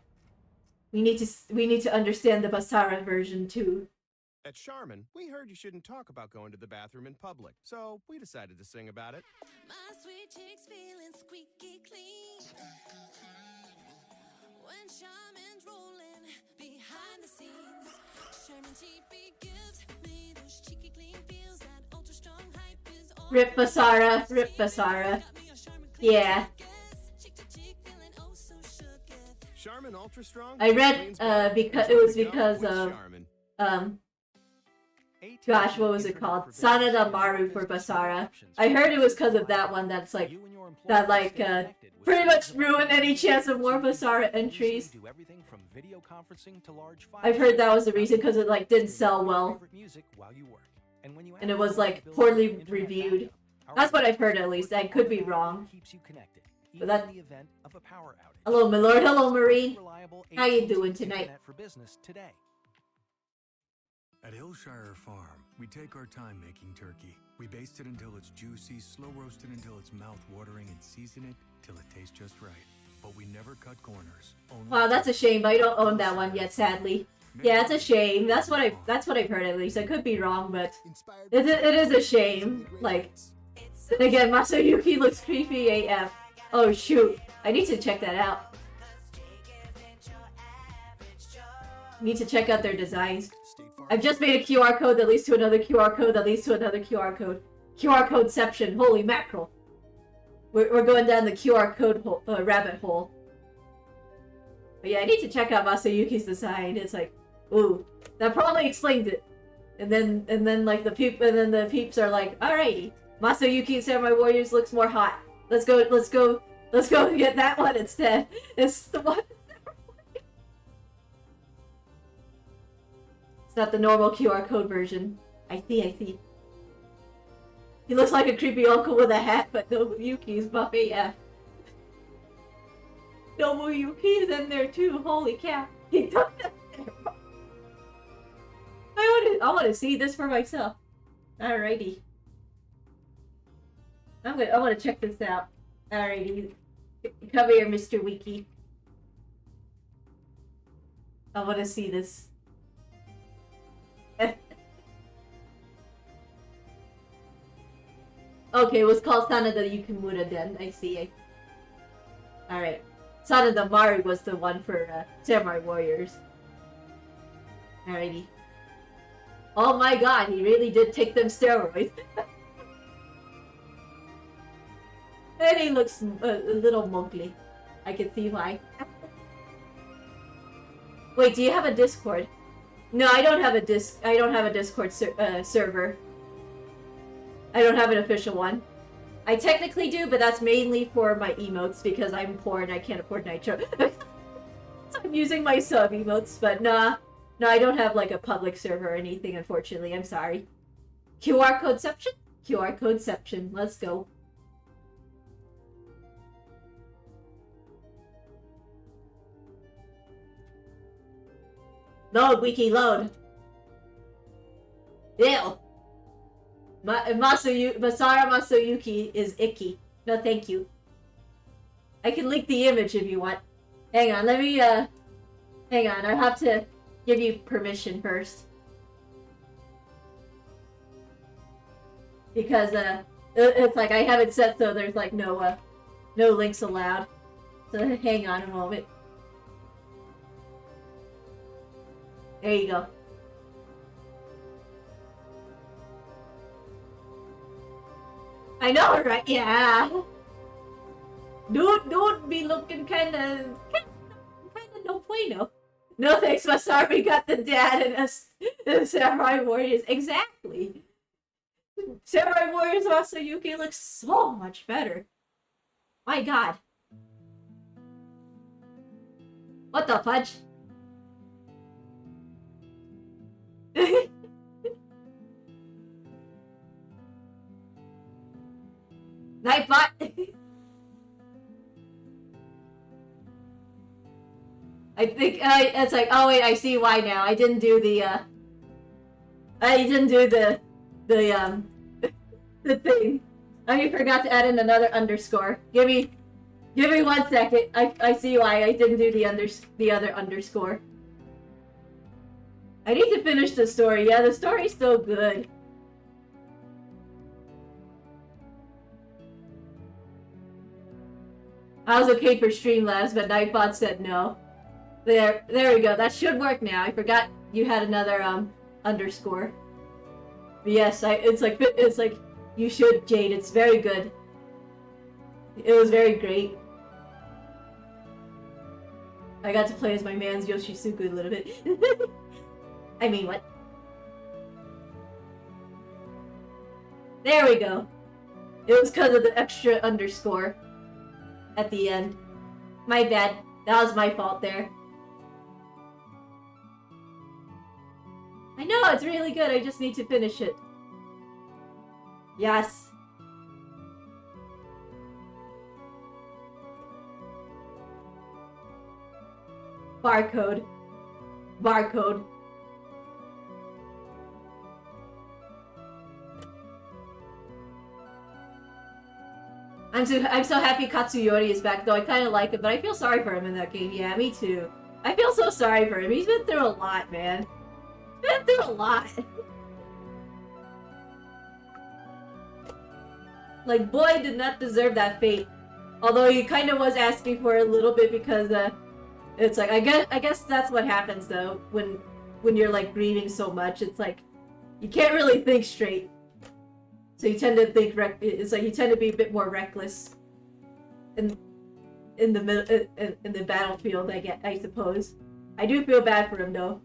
Speaker 1: We need to understand the Basara version too.
Speaker 7: At Charmin, we heard you shouldn't talk about going to the bathroom in public, so we decided to sing about it.
Speaker 8: My sweet cheeks feeling squeaky clean. When Charmin's rolling behind the scenes, Charmin TP gives me those cheeky clean feels. That ultra strong hype is all
Speaker 1: Rip Basara, Rip Basara. Yeah.
Speaker 7: Charmin Ultra Strong?
Speaker 1: I read because it was because of gosh, what was it called? Sanada Maru for Basara. I heard it was because of that one that's like pretty much ruined any chance of more Basara entries. I've heard that was the reason because it like didn't sell well. And it was like poorly reviewed. That's what I've heard at least. I could be wrong. But that... Hello, my lord. Hello, Marine. How you doing tonight?
Speaker 9: At Hillshire Farm, we take our time making turkey. We baste it until it's juicy, slow roast it until it's mouth-watering, and season it till it tastes just right. But we never cut corners.
Speaker 1: Wow, that's a shame. I don't own that one yet, sadly. Yeah, it's a shame. That's what I've heard at least. I could be wrong, but it is a shame. Like, again, Masayuki looks creepy AF. Oh shoot, I need to check that out. Need to check out their designs. I've just made a QR code that leads to another QR code that leads to another QR code. QR codeception, holy mackerel. We're going down the QR code rabbit hole. But yeah, I need to check out Masayuki's design. It's like, ooh, that probably explains it. And then like the peeps are like, alrighty, Masayuki Samurai Warriors looks more hot. Let's go get that one instead. It's the one. It's not the normal QR code version. I see. He looks like a creepy uncle with a hat, but Nobuyuki's buff AF. Nobuyuki's in there too, holy cow. He took that there. I want to see this for myself. Alrighty. I want to check this out. Alrighty. Come here, Mr. Wiki. I want to see this. Okay, it was called Sanada Yukimura then. I see. Alright. Sanada Maru was the one for Samurai Warriors. Alrighty. Oh my god, he really did take them steroids. And he looks a little muggly. I can see why. Wait, do you have a Discord? No, I don't have a Discord server. I don't have an official one. I technically do, but that's mainly for my emotes because I'm poor and I can't afford Nitro. So I'm using my sub emotes, but nah. No, I don't have like a public server or anything, unfortunately. I'm sorry. QR codeception? QR codeception. Let's go. Load, wiki, load. Ew. Basara Masayuki is icky. No, thank you. I can link the image if you want. Hang on, let me, hang on, I have to give you permission first. Because, it's like I have it set so there's like no links allowed. So hang on a moment. There you go. I know, right? Yeah. Dude be looking kinda no bueno. No thanks, Masar. We got the dad and us, the Samurai Warriors. Exactly. Samurai Warriors Masayuki looks so much better. My god. What the fudge? Nightbot. I think it's like, oh wait, I see why now. I didn't do the the thing. I forgot to add in another underscore. Give me 1 second. I see why I didn't do the other underscore. I need to finish the story. Yeah, the story's still good. I was okay for Streamlabs, but Nightbot said no. There we go. That should work now. I forgot you had another underscore. But yes, it's like you should, Jade. It's very good. It was very great. I got to play as my man's Yoshisuku a little bit. I mean, what? There we go. It was because of the extra underscore at the end. My bad. That was my fault there. I know, it's really good. I just need to finish it. Yes. Barcode. Barcode. I'm so happy Katsuyori is back, though I kind of like him, but I feel sorry for him in that game. Yeah, me too. I feel so sorry for him. He's been through a lot, man. He's been through a lot. Like, boy did not deserve that fate. Although he kind of was asking for a little bit because, it's like, I guess that's what happens, though, when you're, like, grieving so much. It's like, you can't really think straight. So you tend to think it's like you tend to be a bit more reckless in the battlefield. I suppose. I do feel bad for him though.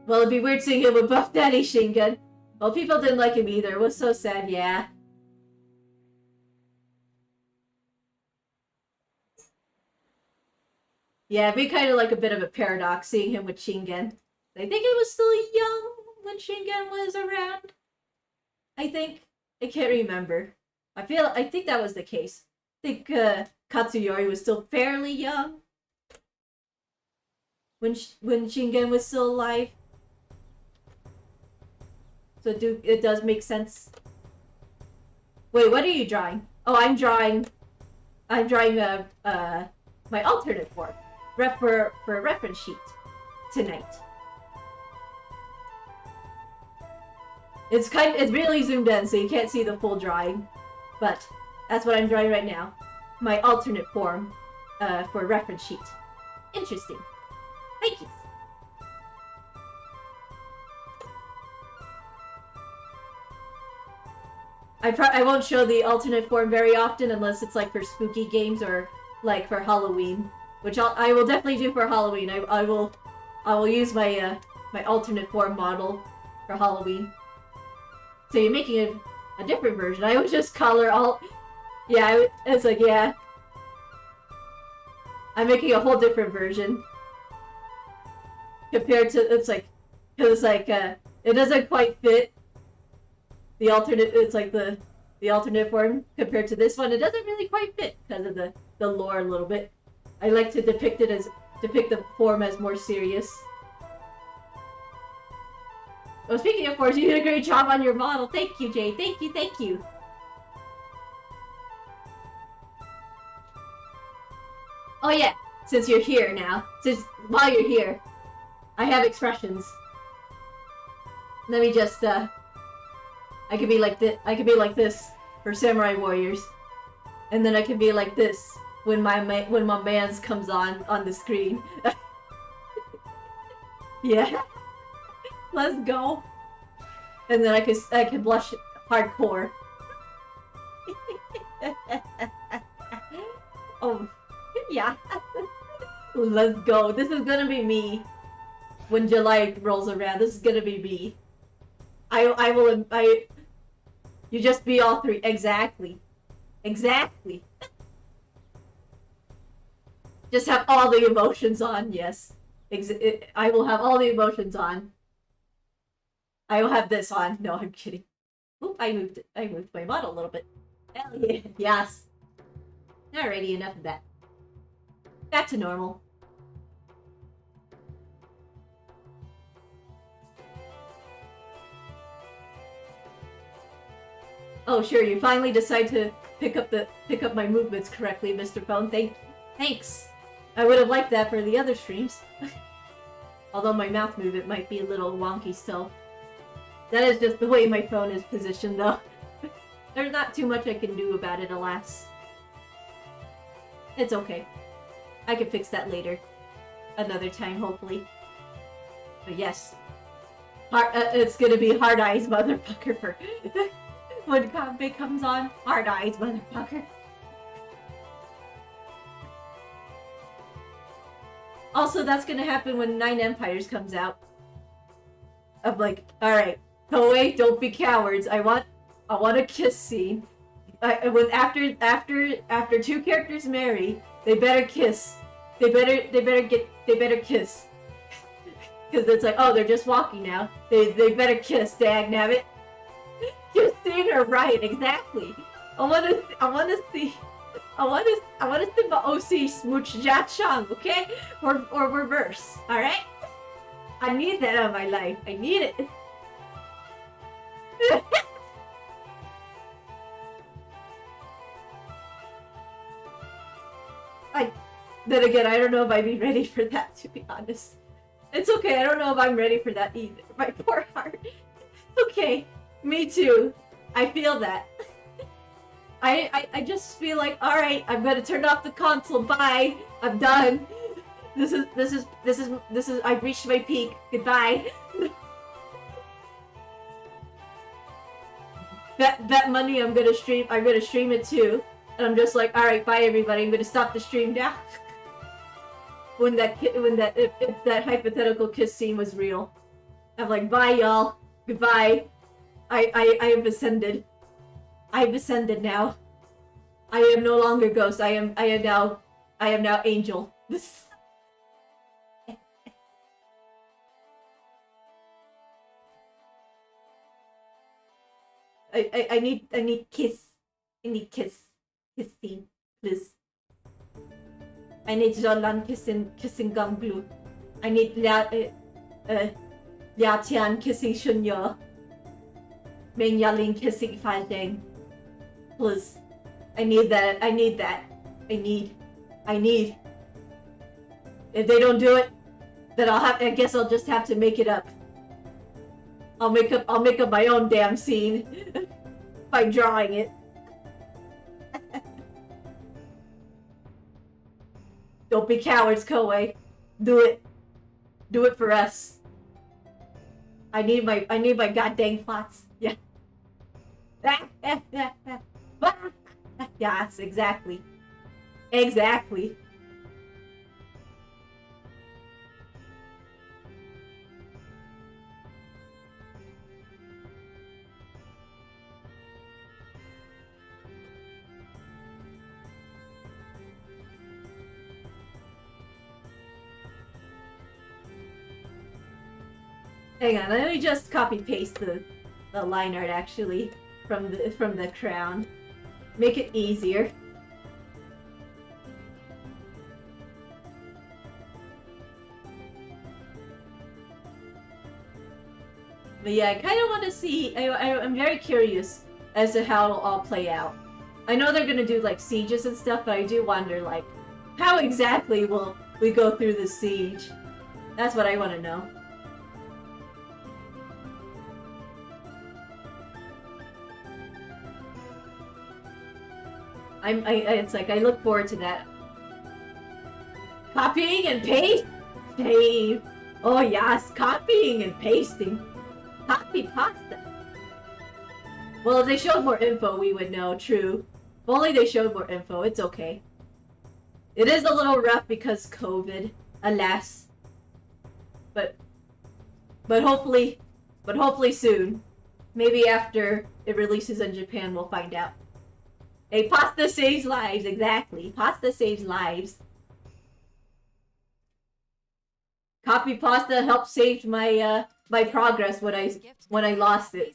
Speaker 1: Well, it'd be weird seeing him with Buff Daddy Shingen. Well, people didn't like him either. It was so sad. Yeah. Yeah, it'd be kind of like a bit of a paradox seeing him with Shingen. I think he was still young when Shingen was around. I think. I can't remember. I think that was the case. I think Katsuyori was still fairly young when Shingen was still alive. So it does make sense. Wait, what are you drawing? Oh, I'm drawing my alternate form. For a reference sheet tonight. It's really zoomed in, so you can't see the full drawing, but that's what I'm drawing right now. My alternate form for a reference sheet. Interesting. Thank you. I won't show the alternate form very often unless it's like for spooky games or like for Halloween. Which I will definitely do for Halloween. I will use my my alternate form model for Halloween. So you're making a different version. I would just color all. Yeah, it's like yeah. I'm making a whole different version compared to because it doesn't quite fit the alternate. It's like the alternate form compared to this one. It doesn't really quite fit because of the lore a little bit. I like to depict the form as more serious. Oh, speaking of forms, you did a great job on your model. Thank you, Jay. Thank you, thank you. Oh yeah, since you're here now, while you're here, I have expressions. Let me just I could be like this for Samurai Warriors, and then I could be like this when my man's comes on the screen. Yeah. Let's go. And then I could blush hardcore. Oh, yeah. Let's go. This is gonna be me. When July rolls around, this is gonna be me. You just be all three. Exactly. Exactly. Just have all the emotions on, yes. I will have all the emotions on. I will have this on. No, I'm kidding. Oop, I moved my model a little bit. Hell yeah. Yes. Alrighty, enough of that. Back to normal. Oh, sure, you finally decide to pick up my movements correctly, Mr. Phone. Thanks. I would have liked that for the other streams. Although my mouth movement might be a little wonky still. That is just the way my phone is positioned, though. There's not too much I can do about it, alas. It's okay. I can fix that later. Another time, hopefully. But yes. It's gonna be hard eyes, motherfucker, for when Kanbei comes on. Hard eyes, motherfucker. Also, that's gonna happen when 9 Empires comes out. I'm like, alright, Toei, don't be cowards. I want a kiss scene. After two characters marry, they better kiss. They better kiss. Cause it's like, oh, they're just walking now. They better kiss, dagnabbit. You're seeing her right, exactly. I wanna see my OC smooch Jachang, okay? Or reverse, alright? I need that in my life. I need it. Then again, I don't know if I'd be ready for that, to be honest. It's okay, I don't know if I'm ready for that either. My poor heart. It's okay. Me too. I feel that. I just feel like, alright, I'm gonna turn off the console, bye. I'm done. This is I've reached my peak. Goodbye. Bet money I'm gonna stream it too. And I'm just like, alright, bye everybody, I'm gonna stop the stream now. If that hypothetical kiss scene was real. I'm like, bye y'all. Goodbye. I have ascended. I've ascended now. I am no longer ghost. I am now angel. I need kiss. I need kiss. Kiss scene, please. I need Jolan kissing gum glue. I need Lia Tian kissing Shunyo. Ming Yaling kissing Fajeng. Please. I need that. I need. If they don't do it, then I guess I'll just have to make it up. I'll make up my own damn scene by drawing it. Don't be cowards, Koei. Do it. Do it for us. I need my goddamn plots. Yeah. Yes, exactly. Exactly. Hang on, let me just copy paste the line art actually from the crown. Make it easier. But yeah, I kind of want to see. I'm very curious as to how it'll all play out. I know they're gonna do like sieges and stuff, but I do wonder like how exactly will we go through the siege? That's what I want to know. It's like I look forward to that. Copying and paste, Dave. Oh yes, copying and pasting. Copy pasta. Well, if they showed more info, we would know. True. If only they showed more info. It's okay. It is a little rough because COVID, alas. But hopefully soon. Maybe after it releases in Japan, we'll find out. Hey, pasta saves lives, exactly. Pasta saves lives. Copy pasta helped save my my progress when I lost it.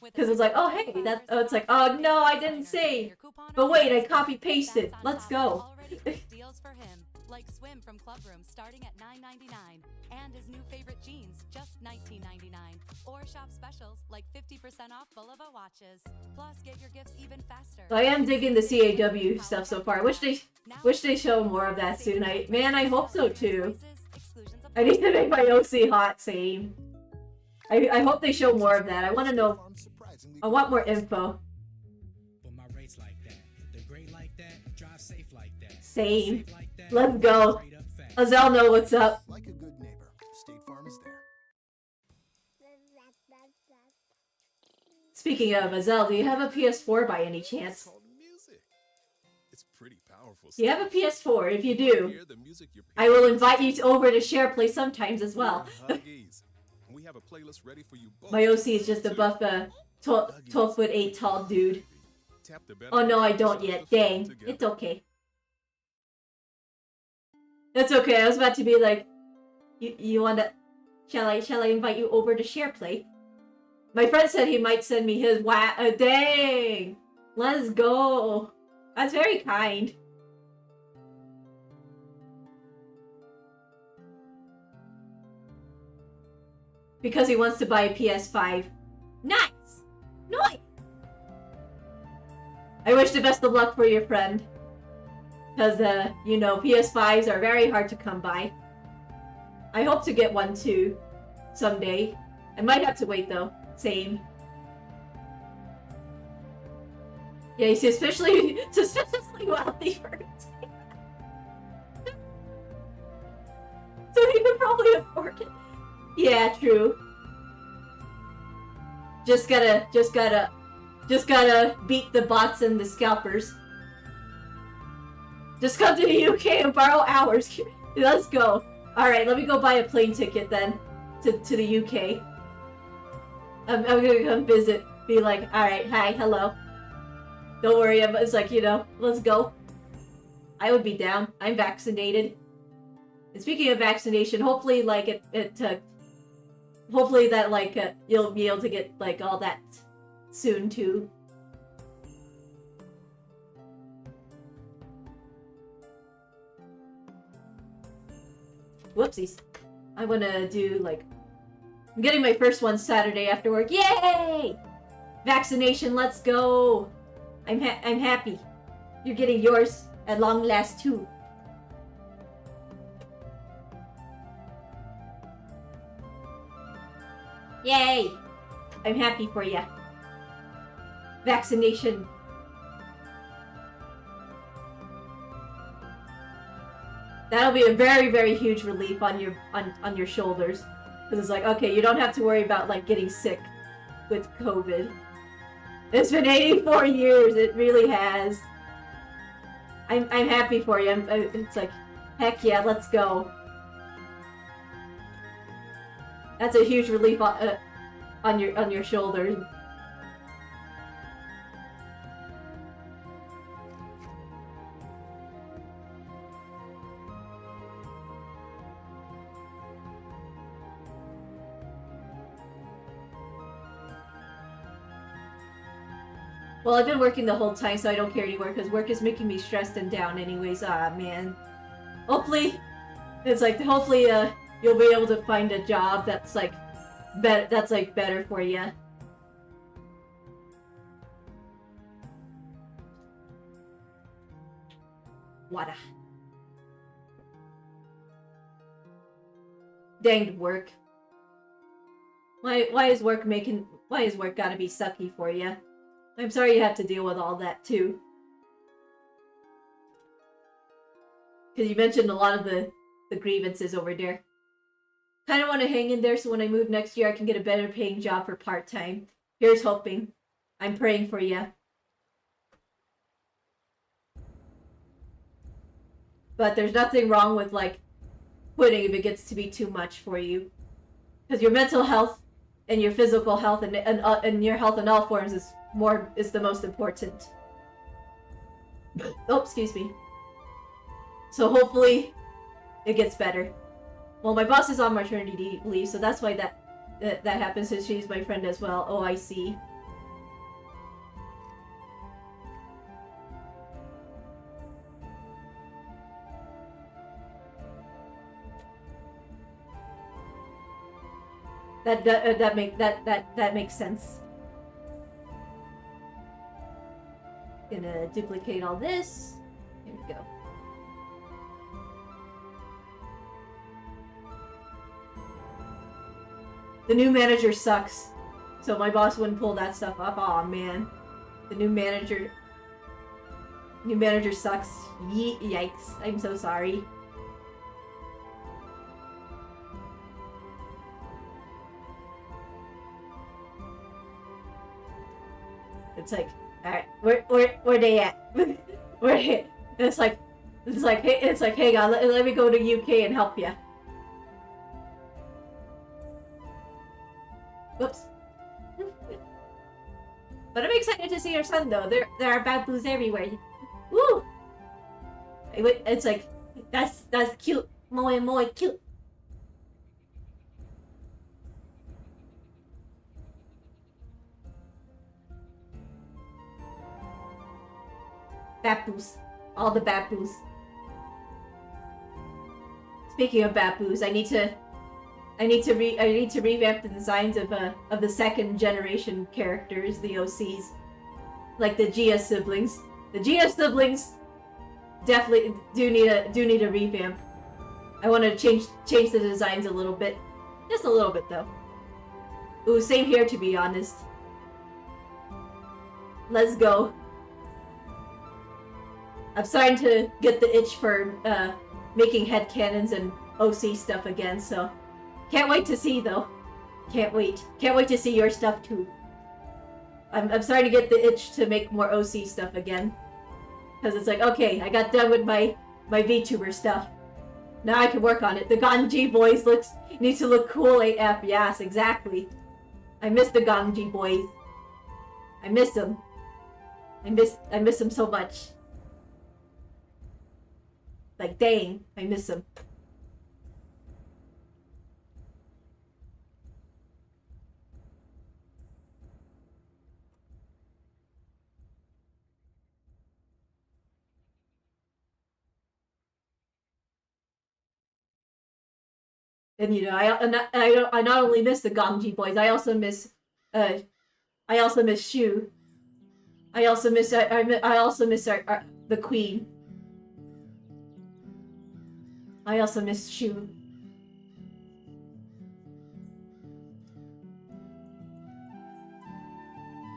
Speaker 1: Because it's like, oh hey, it's like, oh no, I didn't save. But wait, I copy pasted. Let's go.
Speaker 8: Deals for him, like swim from Clubroom starting at $9.99, and his new favorite jeans just $19.99. Or shop specials like 50% off Bulova watches. Plus, get your gifts even faster.
Speaker 1: So I am digging the CAW stuff so far. I wish they show more of that soon. I hope so too. I need to make my OC hot, same. I hope they show more of that. I want to know. I want more info. Same. Let's go. Azelle know what's up.
Speaker 10: Like a good neighbor, State Farm is there.
Speaker 1: Speaking of Azelle, do you have a PS4 by any chance?
Speaker 10: It's pretty powerful.
Speaker 1: Do you have a PS4? If you do, I will invite you over to share play sometimes as well.
Speaker 10: We have a playlist ready for you both.
Speaker 1: My OC is just a buff 12'8" tall dude. Oh no, I don't yet. Dang. It's okay. That's okay. I was about to be like, you wanna, shall I invite you over to share play? My friend said he might send me his dang! Let's go! That's very kind. Because he wants to buy a PS5. Nice! Nice! I wish the best of luck for your friend. Because, you know, PS5s are very hard to come by. I hope to get one too. Someday. I might have to wait though. Same. Yeah, you see, especially wealthy for so he could probably afford it. Yeah, true. Just gotta beat the bots and the scalpers. Just come to the UK and borrow hours. Let's go. Alright, let me go buy a plane ticket then. To the UK. I'm gonna come visit. Be like, alright, hi, hello. Don't worry, it's like, you know, let's go. I would be down. I'm vaccinated. And speaking of vaccination, hopefully, like, hopefully that, like, you'll be able to get, like, all that soon, too. Whoopsies. I wanna do, like... I'm getting my first one Saturday after work. Yay! Vaccination, let's go! I'm happy. You're getting yours at long last, too. Yay! I'm happy for ya. Vaccination. That'll be a very, very huge relief on your shoulders. Because it's like, okay, you don't have to worry about, like, getting sick with COVID. It's been 84 years, it really has. I'm happy for you. It's like, heck yeah, let's go. That's a huge relief on your shoulders. Well, I've been working the whole time, so I don't care anymore, because work is making me stressed and down anyways. Ah, man. Hopefully, it's like, hopefully, you'll be able to find a job that's, like, better for you. Water. Danged work. Why is work gotta be sucky for you? I'm sorry you have to deal with all that, too. Because you mentioned a lot of the grievances over there. Kind of want to hang in there so when I move next year I can get a better paying job for part-time. Here's hoping. I'm praying for you. But there's nothing wrong with, like, quitting if it gets to be too much for you. Because your mental health and your physical health and your health in all forms is the most important. Oh, excuse me. So hopefully it gets better. Well, my boss is on maternity leave, so that's why that happens, since she's my friend as well. Oh, I see. That makes sense. Gonna duplicate all this. Here we go. The new manager sucks. So my boss wouldn't pull that stuff up. Aw, man. The new manager sucks. Yikes. I'm so sorry. It's like, alright, where they at? It's like, hey God, let me go to UK and help ya. Whoops. But I'm excited to see your son though. There are baboons everywhere. Woo! It's like, that's cute. More cute. Baboos. All the baboos. Speaking of baboos, I need to revamp the designs of the second generation characters, the OCs. Like the Gia siblings. The Gia siblings definitely do need a revamp. I want to change the designs a little bit. Just a little bit though. Ooh, same here to be honest. Let's go. I'm starting to get the itch for making headcanons and OC stuff again, so can't wait to see though. Can't wait to see your stuff too. I'm starting to get the itch to make more OC stuff again. Because it's like, okay, I got done with my VTuber stuff. Now I can work on it. The Ganji boys need to look cool AF. Yes, exactly. I miss the Ganji boys. I miss them. I miss them so much. Like, dang, I miss them. And you know, I not only miss the Ganji boys, I also miss Shu. I also miss the Queen. I also miss Shu.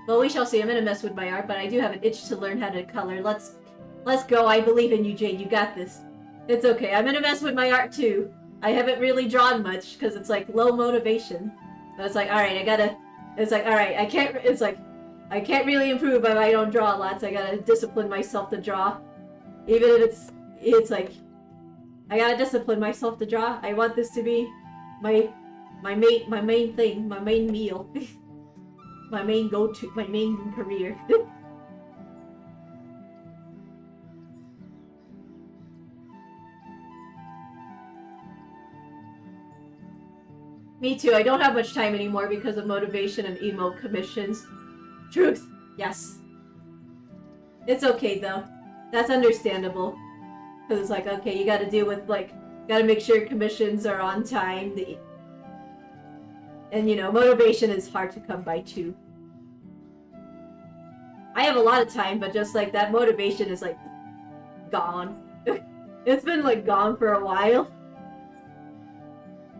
Speaker 1: Well, we shall see. I'm gonna mess with my art, but I do have an itch to learn how to color. Let's go. I believe in you, Jade. You got this. It's okay. I'm gonna mess with my art too. I haven't really drawn much because it's like low motivation. But it's like, alright, I can't really improve if I don't draw a lot, so I gotta discipline myself to draw. Even if it's like, I gotta discipline myself to draw. I want this to be my main thing, my main meal. My main go-to, my main career. Me too. I don't have much time anymore because of motivation and emote commissions. Truth. Yes. It's okay though. That's understandable. Because it's like, okay, you gotta deal with, like, gotta make sure commissions are on time. And you know, motivation is hard to come by too. I have a lot of time, but just like that motivation is like gone. It's been like gone for a while.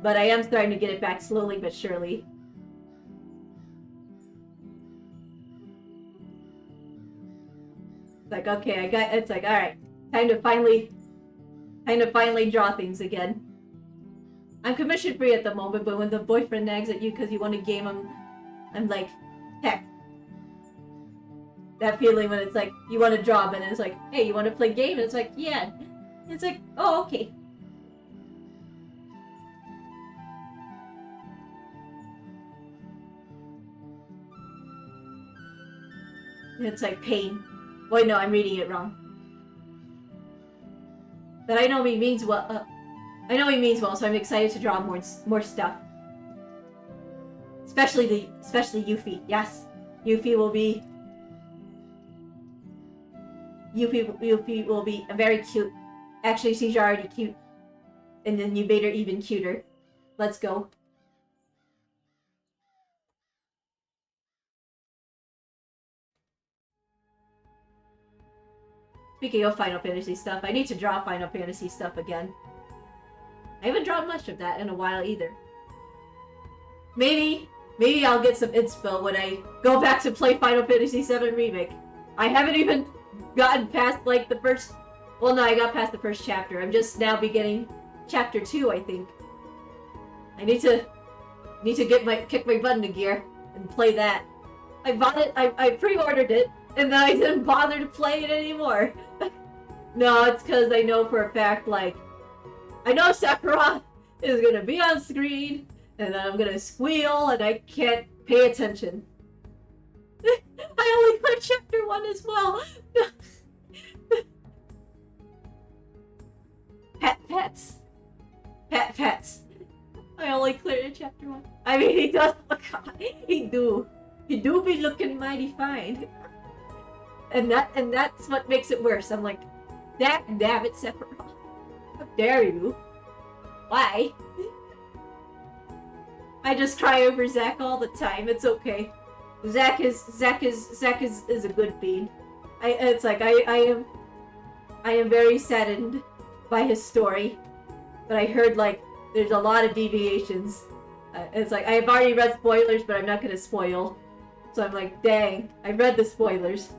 Speaker 1: But I am starting to get it back slowly but surely. It's like, okay, it's like, alright. Time to finally draw things again. I'm commission free at the moment, but when the boyfriend nags at you because you want a game, I'm like, heck. That feeling when it's like, you want to draw, but it's like, hey, you want to play game? And it's like, yeah. It's like, oh, okay. It's like pain. Wait, no, I'm reading it wrong. But I know he means well. I know he means well, so I'm excited to draw more stuff. Especially Yuffie. Yes, Yuffie will be. Yuffie will be very cute. Actually, she's already cute, and then you made her even cuter. Let's go. Speaking of Final Fantasy stuff, I need to draw Final Fantasy stuff again. I haven't drawn much of that in a while either. Maybe I'll get some inspo when I go back to play Final Fantasy VII Remake. I haven't even gotten past like the first... Well, no, I got past the first chapter. I'm just now beginning chapter 2, I think. I need to kick my butt into gear and play that. I bought it, I pre-ordered it, and then I didn't bother to play it anymore. No, it's because I know for a fact, like, I know Sephiroth is gonna be on screen, and then I'm gonna squeal, and I can't pay attention. I only played chapter 1 as well. Pets. I only cleared chapter 1. I mean, he does look hot. He do be looking mighty fine. And that's what makes it worse. I'm like, damn it, Sephiroth. How dare you? Why? I just cry over Zack all the time. It's okay. Zack is a good bean. I am very saddened by his story, but I heard like there's a lot of deviations. It's like I've already read spoilers, but I'm not gonna spoil. So I'm like, dang, I read the spoilers.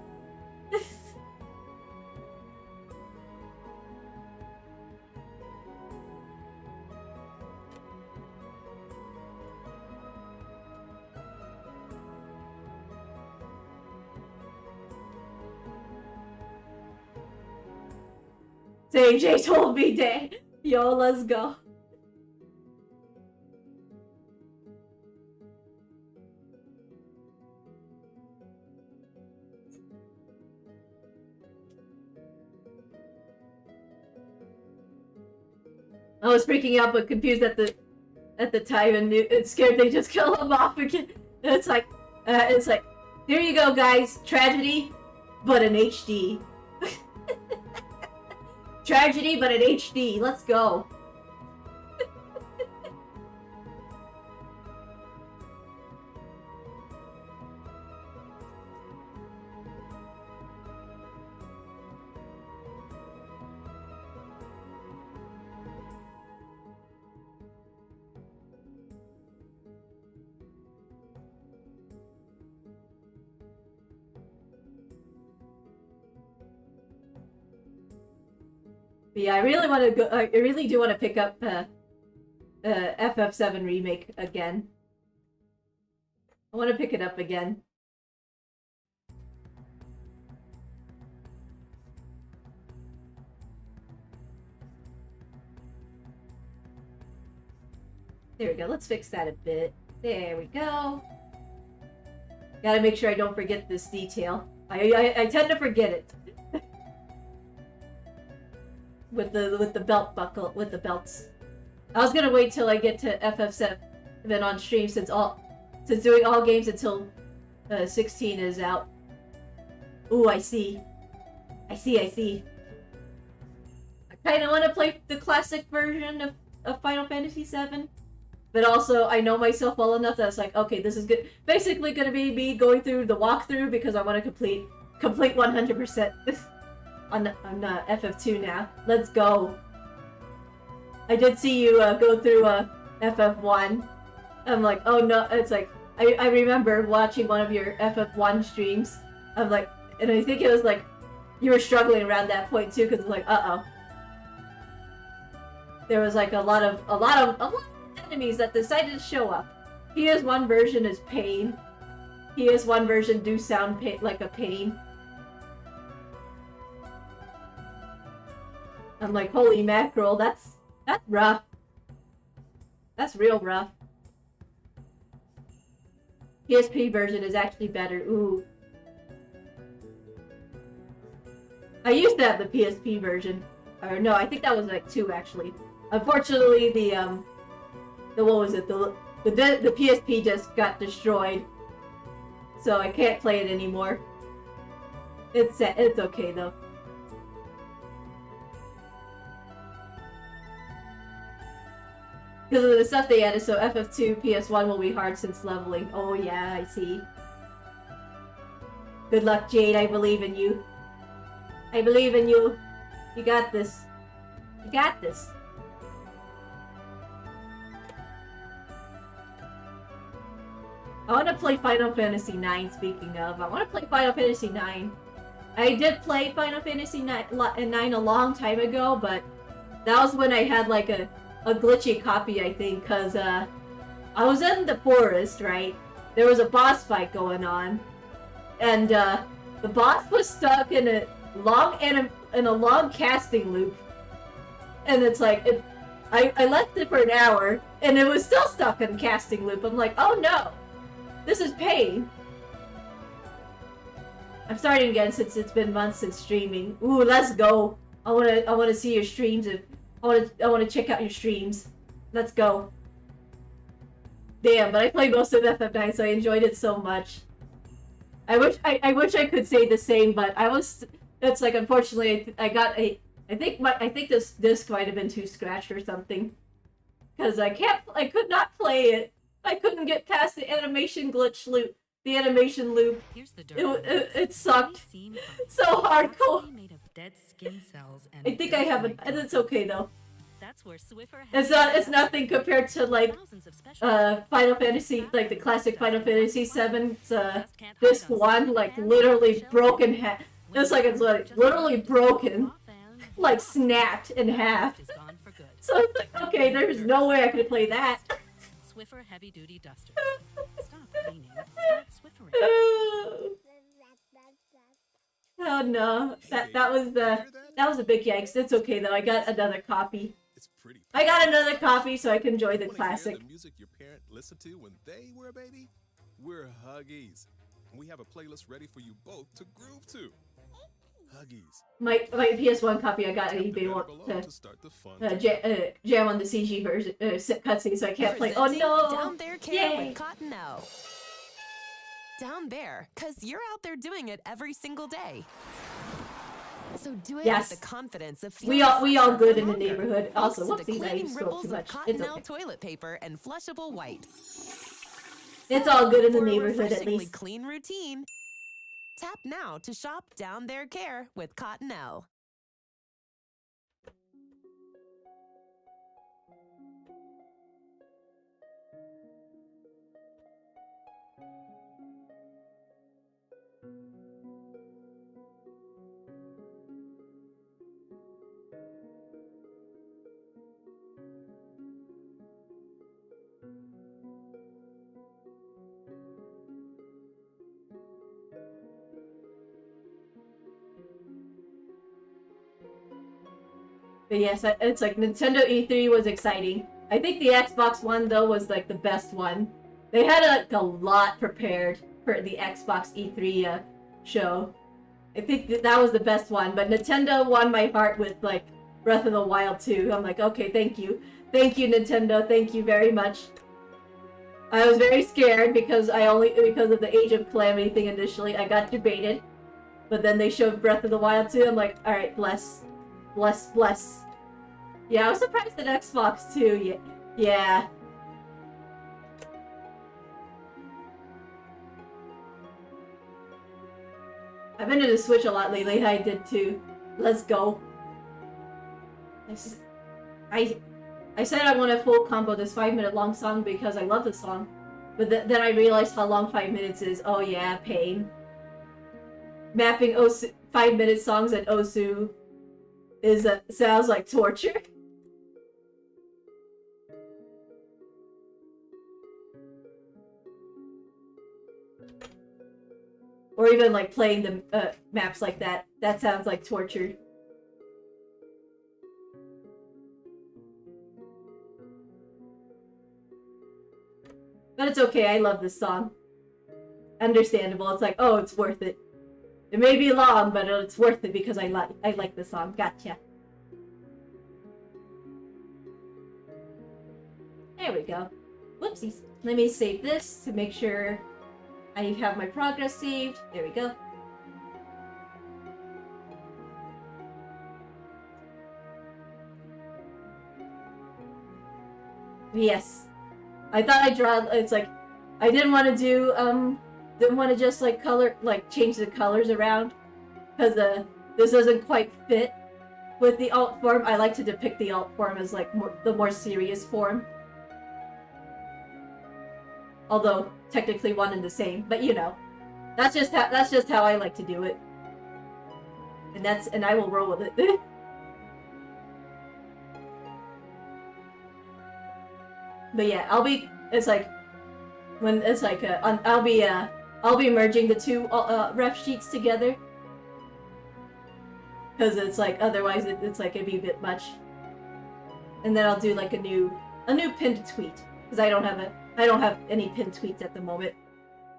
Speaker 1: AJ told me, dang. Yo, let's go. I was freaking out but confused at the time and scared they just kill him off again. And it's like, here you go, guys. Tragedy, but in HD. Tragedy, but in HD. Let's go. But yeah, I really want to go. I really do want to pick up FF7 Remake again. I want to pick it up again. There we go. Let's fix that a bit. There we go. Gotta make sure I don't forget this detail. I tend to forget it. with the belt buckle, with the belts. I was gonna wait till I get to FF7 on stream since doing all games until 16 is out. Ooh, I see. I kind of want to play the classic version of Final Fantasy VII, but also I know myself well enough that it's like, okay, this is good. Basically, gonna be me going through the walkthrough because I want to complete 100% on FF2 now. Let's go. I did see you go through FF1. I'm like, oh no, it's like I remember watching one of your FF1 streams. I'm like, and I think it was like you were struggling around that point too, because it's like, there was like a lot of enemies that decided to show up. PS1 version is pain. PS1 version do sound like a pain. I'm like, holy mackerel, that's rough. That's real rough. PSP version is actually better. Ooh. I used to have the PSP version. Or no, I think that was like 2 actually. Unfortunately, the what was it? The PSP just got destroyed. So I can't play it anymore. It's okay though. Because of the stuff they added, so FF2 PS1 will be hard since leveling. Oh yeah, I see. Good luck, Jade. I believe in you. I believe in you. You got this. You got this. I want to play Final Fantasy IX, speaking of. I want to play Final Fantasy IX. I did play Final Fantasy IX a long time ago, but that was when I had like a glitchy copy, I think, because I was in the forest, right? There was a boss fight going on, and the boss was stuck in a long casting loop, and it's like I left it for an hour, and it was still stuck in casting loop. I'm like, oh no, this is pain. I'm starting again since it's been months since streaming. Ooh, let's go. I wanna see your streams. I wanna check out your streams. Let's go. Damn, but I played most of FF9, so I enjoyed it so much. I wish I could say the same, but it's like, unfortunately I got I think this disc might have been too scratched or something. Cause I could not play it. I couldn't get past the animation glitch loop. The animation loop. It sucked so hardcore. I think I have it. It's okay though. It's nothing compared to like Final Fantasy, like the classic Final Fantasy 7's disc 1, like literally broken half. It's like literally broken, like snapped in half. So it's like, okay, there's no way I could play that.
Speaker 8: Swiffer heavy duty duster. Stop cleaning. Start swiffering.
Speaker 1: Oh no, that was a big yikes. It's okay though. I got another copy. I got another copy so I can enjoy the classic.
Speaker 10: The music your parent listened to when they were a baby? We're Huggies. We have a playlist ready for you both to groove to. Huggies.
Speaker 1: My PS1 copy I got at eBay to jam on the CG version cutscene, so I can't play. Oh no!
Speaker 11: Down there, Karen, with Cottonelle. Down there, cause you're out there doing it every single day. So do it with the confidence of
Speaker 1: we all good in the neighborhood. Also, whoopsies, I spoke too much. It's okay.
Speaker 11: Toilet paper and flushable wipes.
Speaker 1: It's all good in the neighborhood at least.
Speaker 11: Clean routine. Tap now to shop Down There Care with Cottonelle.
Speaker 1: But yes, it's like Nintendo E3 was exciting. I think the Xbox One though was like the best one. They had like a lot prepared for the Xbox E3 show. I think that was the best one, but Nintendo won my heart with like Breath of the Wild 2. I'm like, okay, thank you, Nintendo, thank you very much. I was very scared because because of the Age of Calamity thing initially. I got debated, but then they showed Breath of the Wild 2. I'm like, all right, bless. Yeah, I was surprised at Xbox too. Yeah. I've been into the Switch a lot lately. I did too. Let's go. I said I want a full combo this 5-minute long song because I love the song, but then I realized how long 5 minutes is. Oh yeah, pain. Mapping 5-minute songs at Osu sounds like torture. Or even like playing the maps like that. That sounds like torture. But it's okay, I love this song. Understandable. It's like, oh, it's worth it. It may be long, but it's worth it because I like the song. Gotcha. There we go. Whoopsies. Let me save this to make sure I have my progress saved. There we go. Yes. I thought I'd draw, it's like, I didn't want to do, didn't want to just like change the colors around. Because this doesn't quite fit with the alt form. I like to depict the alt form as like the more serious form. Although, technically one and the same, but you know. That's just how I like to do it. And I will roll with it. But yeah, I'll be merging the two ref sheets together. Because it's like, otherwise it's like it'd be a bit much. And then I'll do like a new pinned tweet. Because I don't have any pinned tweets at the moment.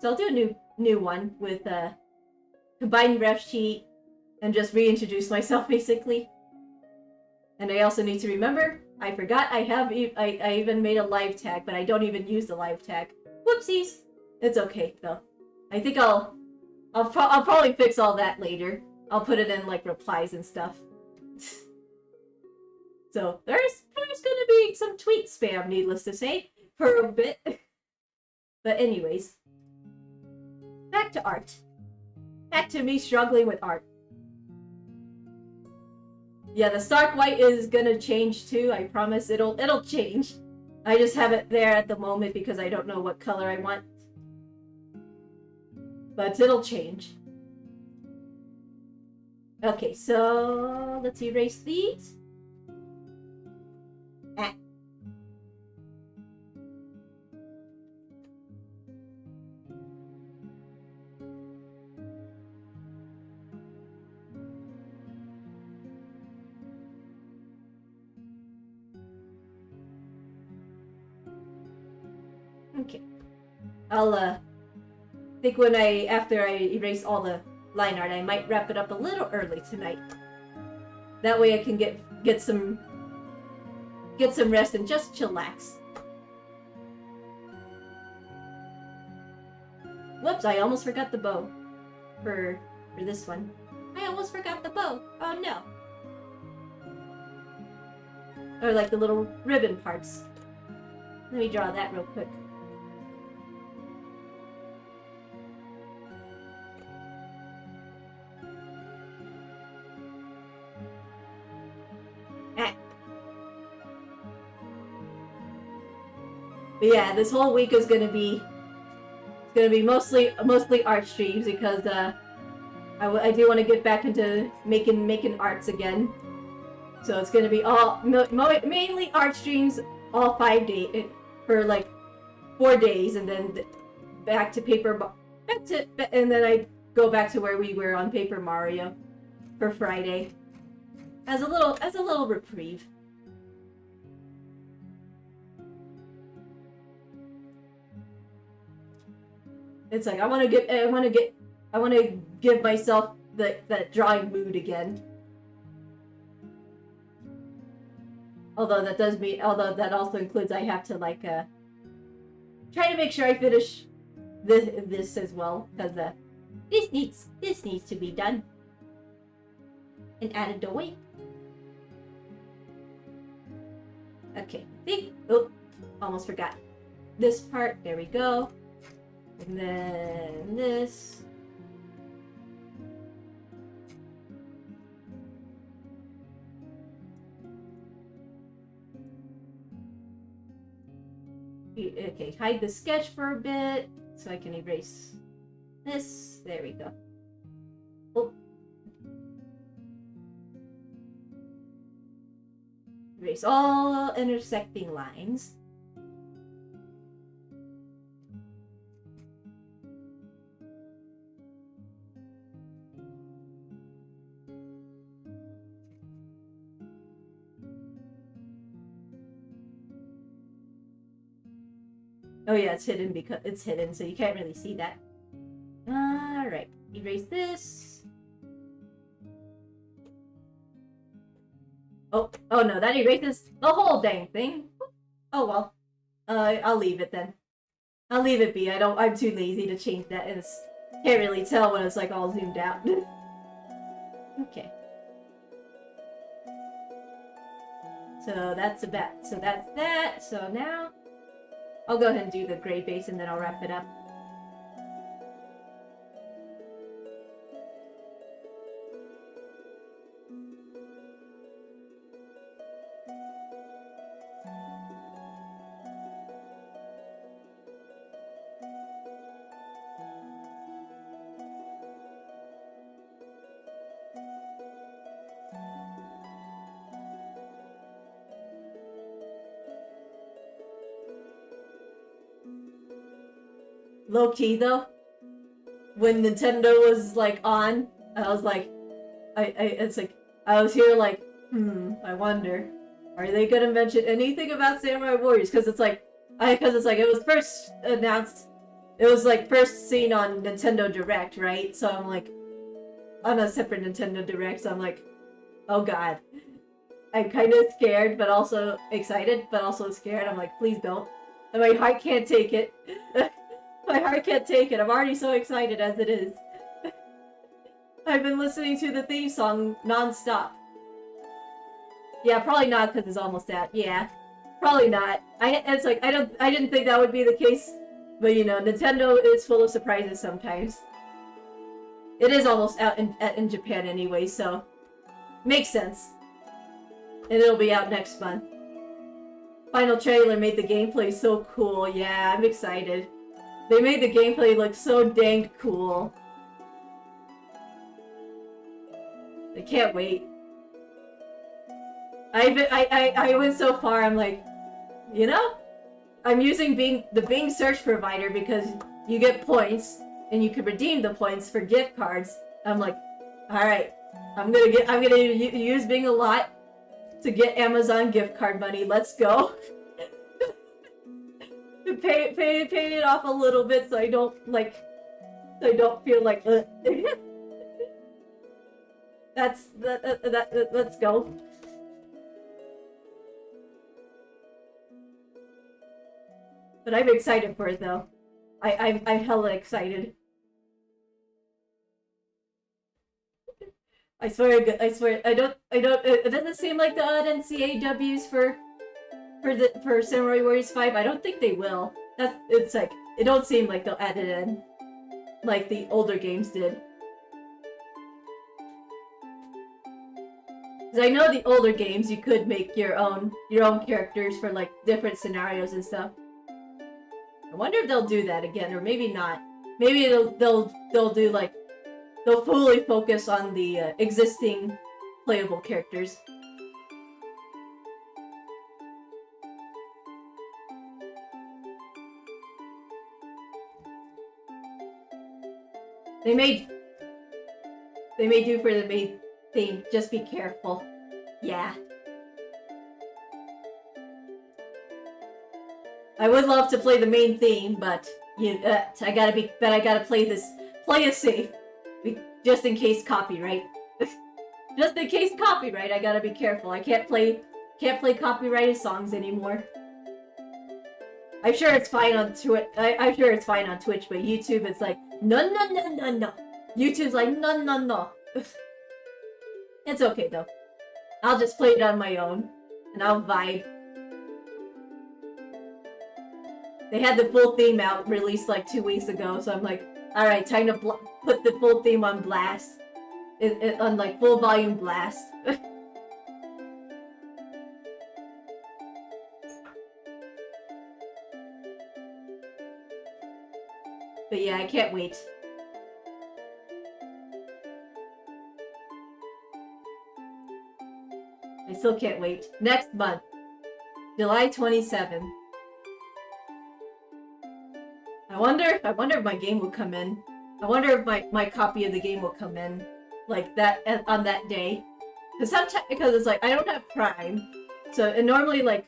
Speaker 1: So I'll do a new one with combined ref sheet and just reintroduce myself basically. And I also need to remember, I forgot I even made a live tag, but I don't even use the live tag. Whoopsies! It's okay though. I think I'll probably fix all that later. I'll put it in like replies and stuff. So there's gonna be some tweet spam, needless to say, for a bit. But anyways, back to art. Back to me struggling with art. Yeah, the Stark White is gonna change too. I promise it'll change. I just have it there at the moment because I don't know what color I want. But it'll change. Okay, so let's erase these. Ah. Okay. I'll think after I erase all the line art, I might wrap it up a little early tonight. That way I can get some rest and just chillax. Whoops, I almost forgot the bow for this one. I almost forgot the bow. Oh no. Or like the little ribbon parts. Let me draw that real quick. But yeah, this whole week is gonna be mostly art streams because I do want to get back into making arts again. So it's gonna be mainly art streams all 5 days for like 4 days, and then back to and then I go back to where we were on Paper Mario for Friday as a little reprieve. It's like I want to give myself that drawing mood again. Although that also includes I have to like try to make sure I finish this as well, because this needs to be done and added away. Okay, almost forgot this part. There we go. And then this. Okay, hide the sketch for a bit so I can erase this. There we go. Oh. Erase all intersecting lines. Oh yeah, it's hidden because it's hidden, so you can't really see that. Alright, erase this. Oh no, that erases the whole dang thing. Oh well. I'll leave it then. I'll leave it be. I'm too lazy to change that, and can't really tell when it's like all zoomed out. Okay. So that's that. So now I'll go ahead and do the gray base and then I'll wrap it up. Low key though, when Nintendo was like on, I was like, I was here like, I wonder, are they gonna mention anything about Samurai Warriors? Because it was first announced, it was like first seen on Nintendo Direct, right? So I'm like, on a separate Nintendo Direct, so I'm like, oh god. I'm kind of scared, but also excited, but also scared. I'm like, please don't. And my heart can't take it. My heart can't take it. I'm already so excited as it is. I've been listening to the theme song non-stop. Yeah, probably not because it's almost out. Yeah, probably not. I didn't think that would be the case, but you know, Nintendo is full of surprises sometimes. It is almost out in Japan anyway, so makes sense. And it'll be out next month. Final trailer made the gameplay so cool. Yeah, I'm excited. They made the gameplay look so dang cool. I can't wait. I went so far, I'm like, you know, I'm using the Bing search provider because you get points and you can redeem the points for gift cards. I'm like, alright, I'm gonna use Bing a lot to get Amazon gift card money. Let's go. Pay it off a little bit so I don't feel like let's go. But I'm excited for it though. I'm hella excited. I swear it doesn't seem like the NCAWs for Samurai Warriors 5. I don't think they will. It don't seem like they'll add it in like the older games did. Because I know the older games you could make your own characters for like different scenarios and stuff. I wonder if they'll do that again, or maybe not. Maybe they'll do like they'll fully focus on the existing playable characters. They may do for the main theme. Just be careful. Yeah. I would love to play the main theme, but I gotta play it safe. Just in case copyright. Just in case copyright, I gotta be careful. I can't play copyrighted songs anymore. I'm sure it's fine on Twitch. I'm sure it's fine on Twitch, but YouTube, it's like no. YouTube's like no. It's okay though. I'll just play it on my own, and I'll vibe. They had the full theme out, released like 2 weeks ago, so I'm like, alright, time to put the full theme on blast. On like full volume blast. But yeah, I can't wait. I still can't wait. Next month. July 27th. I wonder if my game will come in. I wonder if my copy of the game will come in like that on that day. Because it's like I don't have Prime, so and normally like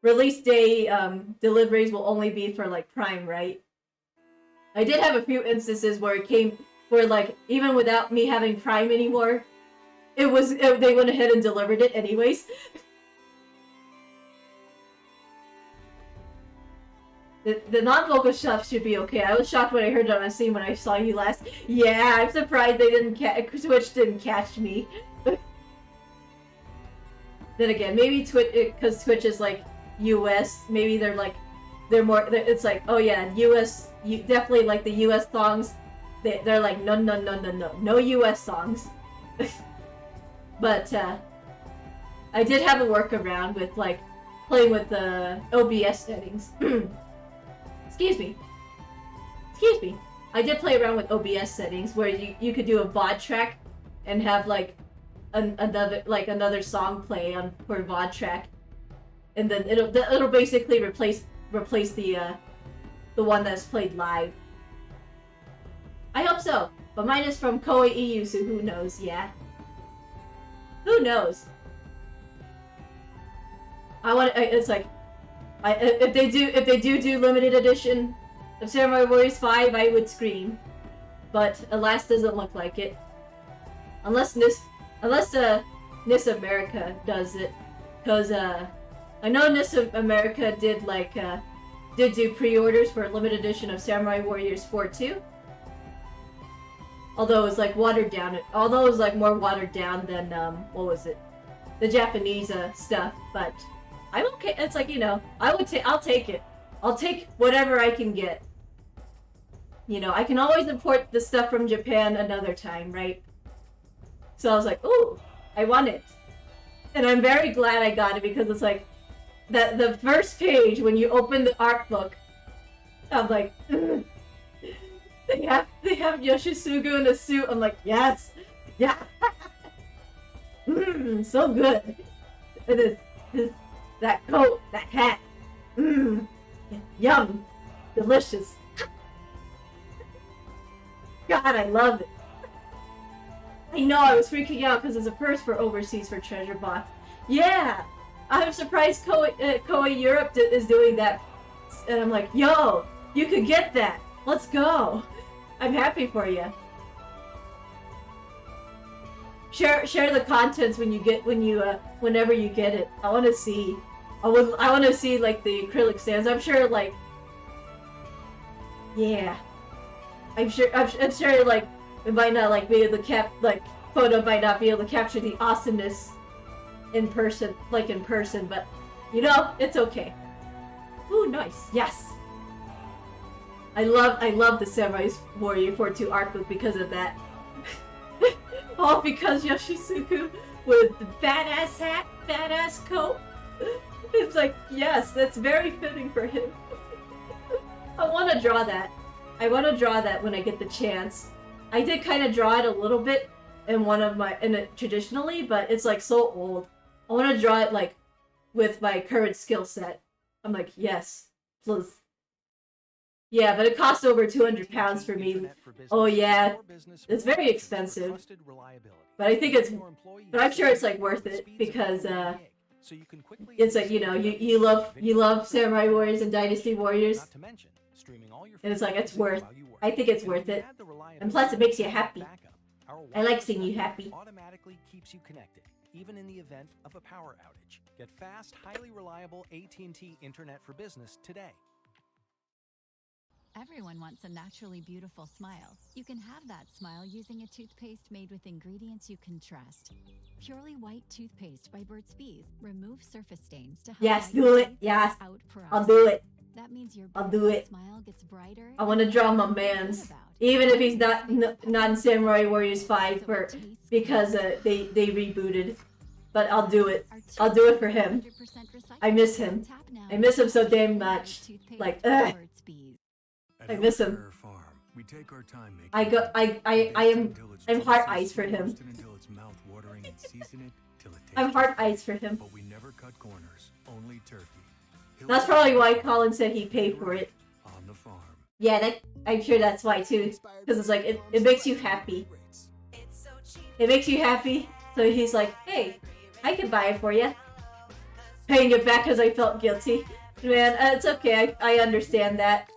Speaker 1: release day deliveries will only be for like Prime, right? I did have a few instances where it came, where like even without me having Prime anymore, they went ahead and delivered it anyways. The non-vocal stuff should be okay. I was shocked when I heard it on a scene when I saw you last. Yeah, I'm surprised they didn't Twitch didn't catch me. Then again, maybe because Twitch is like US, maybe they're more. It's like, oh yeah, US. Definitely like the US songs. They're like no US songs. But I did have a workaround with like playing with the OBS settings. Excuse me. I did play around with OBS settings where you could do a VOD track and have like another song play for VOD track, and then it'll basically replace the one that's played live. I hope so, but mine is from Koei EU, so who knows? Yeah, who knows? It's like. If they do limited edition of Samurai Warriors 5, I would scream, but alas, doesn't look like it. Unless NIS America does it, because I know NIS America did do pre-orders for a limited edition of Samurai Warriors 4 too. Although it was like watered down. Although it was like more watered down than what was it, the Japanese stuff, but. I'm okay. It's like, you know, I'll take it. I'll take whatever I can get. You know, I can always import the stuff from Japan another time, right? So I was like, ooh, I want it. And I'm very glad I got it because it's like that the first page when you open the art book, I'm like, they have Yoshisugu in a suit. I'm like, yes, yeah, so good. It is. That coat, that hat, yum, delicious. God, I love it. I know, I was freaking out because it's a first for overseas for Treasure Box. Yeah, I'm surprised Koei Europe is doing that, and I'm like, yo, you could get that. Let's go. I'm happy for you. Share the contents whenever you get it. I want to see. I want to see like the acrylic stands. I'm sure like. Yeah. I'm sure like it might not like be able to photo might not be able to capture the awesomeness in person, but you know, it's okay. Ooh, nice. Yes. I love the Samurai Warrior 4-2 art book because of that. All because Yoshisugu with the badass hat, badass coat. It's like, yes, that's very fitting for him. I want to draw that. I want to draw that when I get the chance. I did kind of draw it a little bit traditionally, but it's like so old. I want to draw it like with my current skill set. I'm like, yes, please. Yeah, but it costs over 200 pounds for me. Oh yeah, it's very expensive. But I think but I'm sure it's like worth it because it's like, you know, you love Samurai Warriors and Dynasty Warriors, and it's like I think it's worth it, and plus it makes you happy. I like seeing you happy.
Speaker 12: Automatically keeps you connected, even in the event of a power outage. Get fast, highly reliable AT&T Internet for Business today.
Speaker 13: Everyone wants a naturally beautiful smile. You can have that smile using a toothpaste made with ingredients you can trust. Purely white toothpaste by Burt's Bees. Remove surface stains to help.
Speaker 1: Yes, do it. Yes, I'll do it.
Speaker 13: That means your
Speaker 1: I'll do it.
Speaker 13: smile gets brighter.
Speaker 1: I want to draw my man's, even if he's not in Samurai Warriors 5 because they rebooted. But I'll do it. I'll do it for him. I miss him. I miss him so damn much. Like, ugh. I miss him. I'm heart eyes for him. I'm heart eyes for him.
Speaker 9: But we never cut corners, only turkey.
Speaker 1: That's probably why Colin said he'd pay for it.
Speaker 9: On the farm.
Speaker 1: Yeah, I'm sure that's why too. Because it's like, it makes you happy. It makes you happy. So he's like, hey, I can buy it for you. paying it back because I felt guilty. Man, it's okay. I understand that.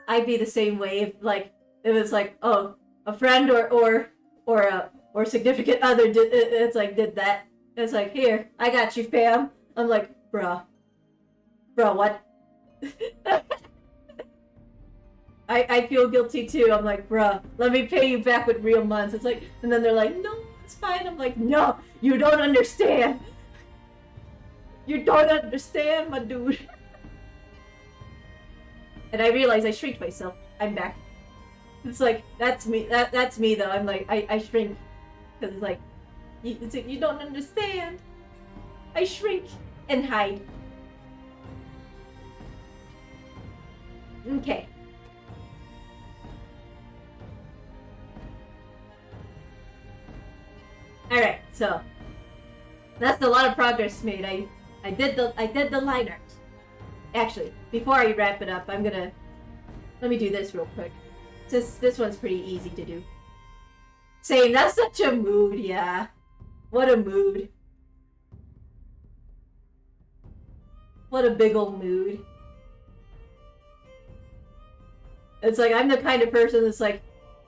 Speaker 1: I'd be the same way if, like, it was like, oh, a friend or significant other did that. It's like, here, I got you, fam. I'm like, bruh, what? I feel guilty too. I'm like, bruh, let me pay you back with real months. It's like, and then they're like, no, it's fine. I'm like, no, you don't understand. You don't understand, my dude. And I realize I shrink myself. I'm back. It's like, that's me. That's me though. I'm like, I shrink. Because it's like, you don't understand. I shrink and hide. Okay. Alright, so that's a lot of progress made. I did the line art. Actually, before I wrap it up, let me do this real quick. This one's pretty easy to do. Same, that's such a mood, yeah. What a mood. What a big ol' mood. It's like, I'm the kind of person that's like,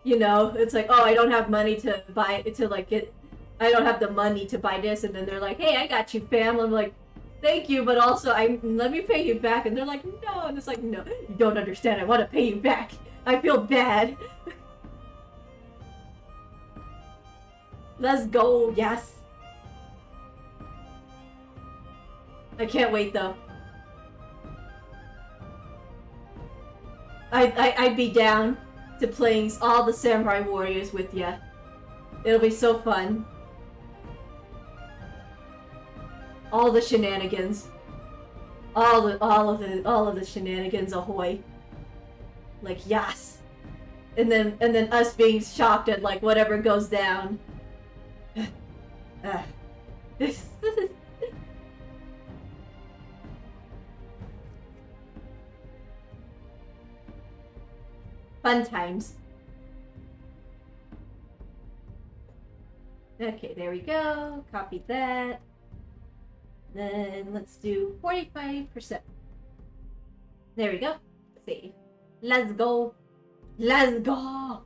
Speaker 1: you know, it's like, oh, I don't have money to buy, I don't have the money to buy this, and then they're like, hey, I got you, fam. I'm like, thank you, but also, let me pay you back. And they're like, no. And it's like, no, you don't understand. I want to pay you back. I feel bad. Let's go. Yes. I can't wait, though. I'd be down to playing all the Samurai Warriors with ya. It'll be so fun. All the shenanigans. All of the shenanigans, ahoy. Like, yes. And then us being shocked at like whatever goes down. Fun times. Okay, there we go. Copy that. Then let's do 45%. There we go. Save. Let's go. Let's go.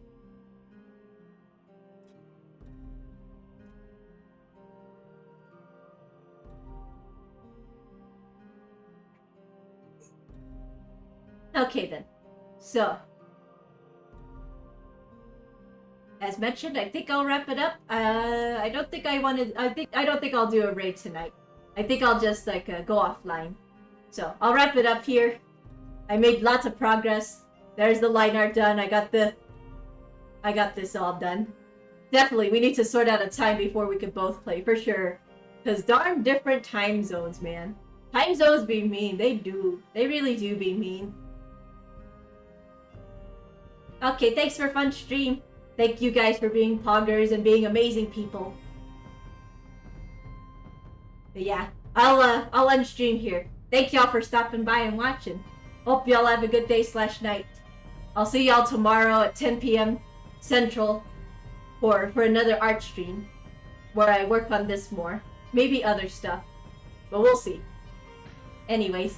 Speaker 1: Okay then. So, as mentioned, I think I'll wrap it up. I don't think I'll do a raid tonight. I think I'll just like go offline. So I'll wrap it up here. I made lots of progress. There's the line art done. I got this all done. Definitely, we need to sort out a time before we can both play for sure. Cause darn different time zones, man. Time zones be mean. They do. They really do be mean. Okay, thanks for fun stream. Thank you guys for being poggers and being amazing people. But yeah, I'll end stream here. Thank y'all for stopping by and watching. Hope y'all have a good day / night. I'll see y'all tomorrow at 10 p.m. Central for another art stream where I work on this more. Maybe other stuff, but we'll see. Anyways,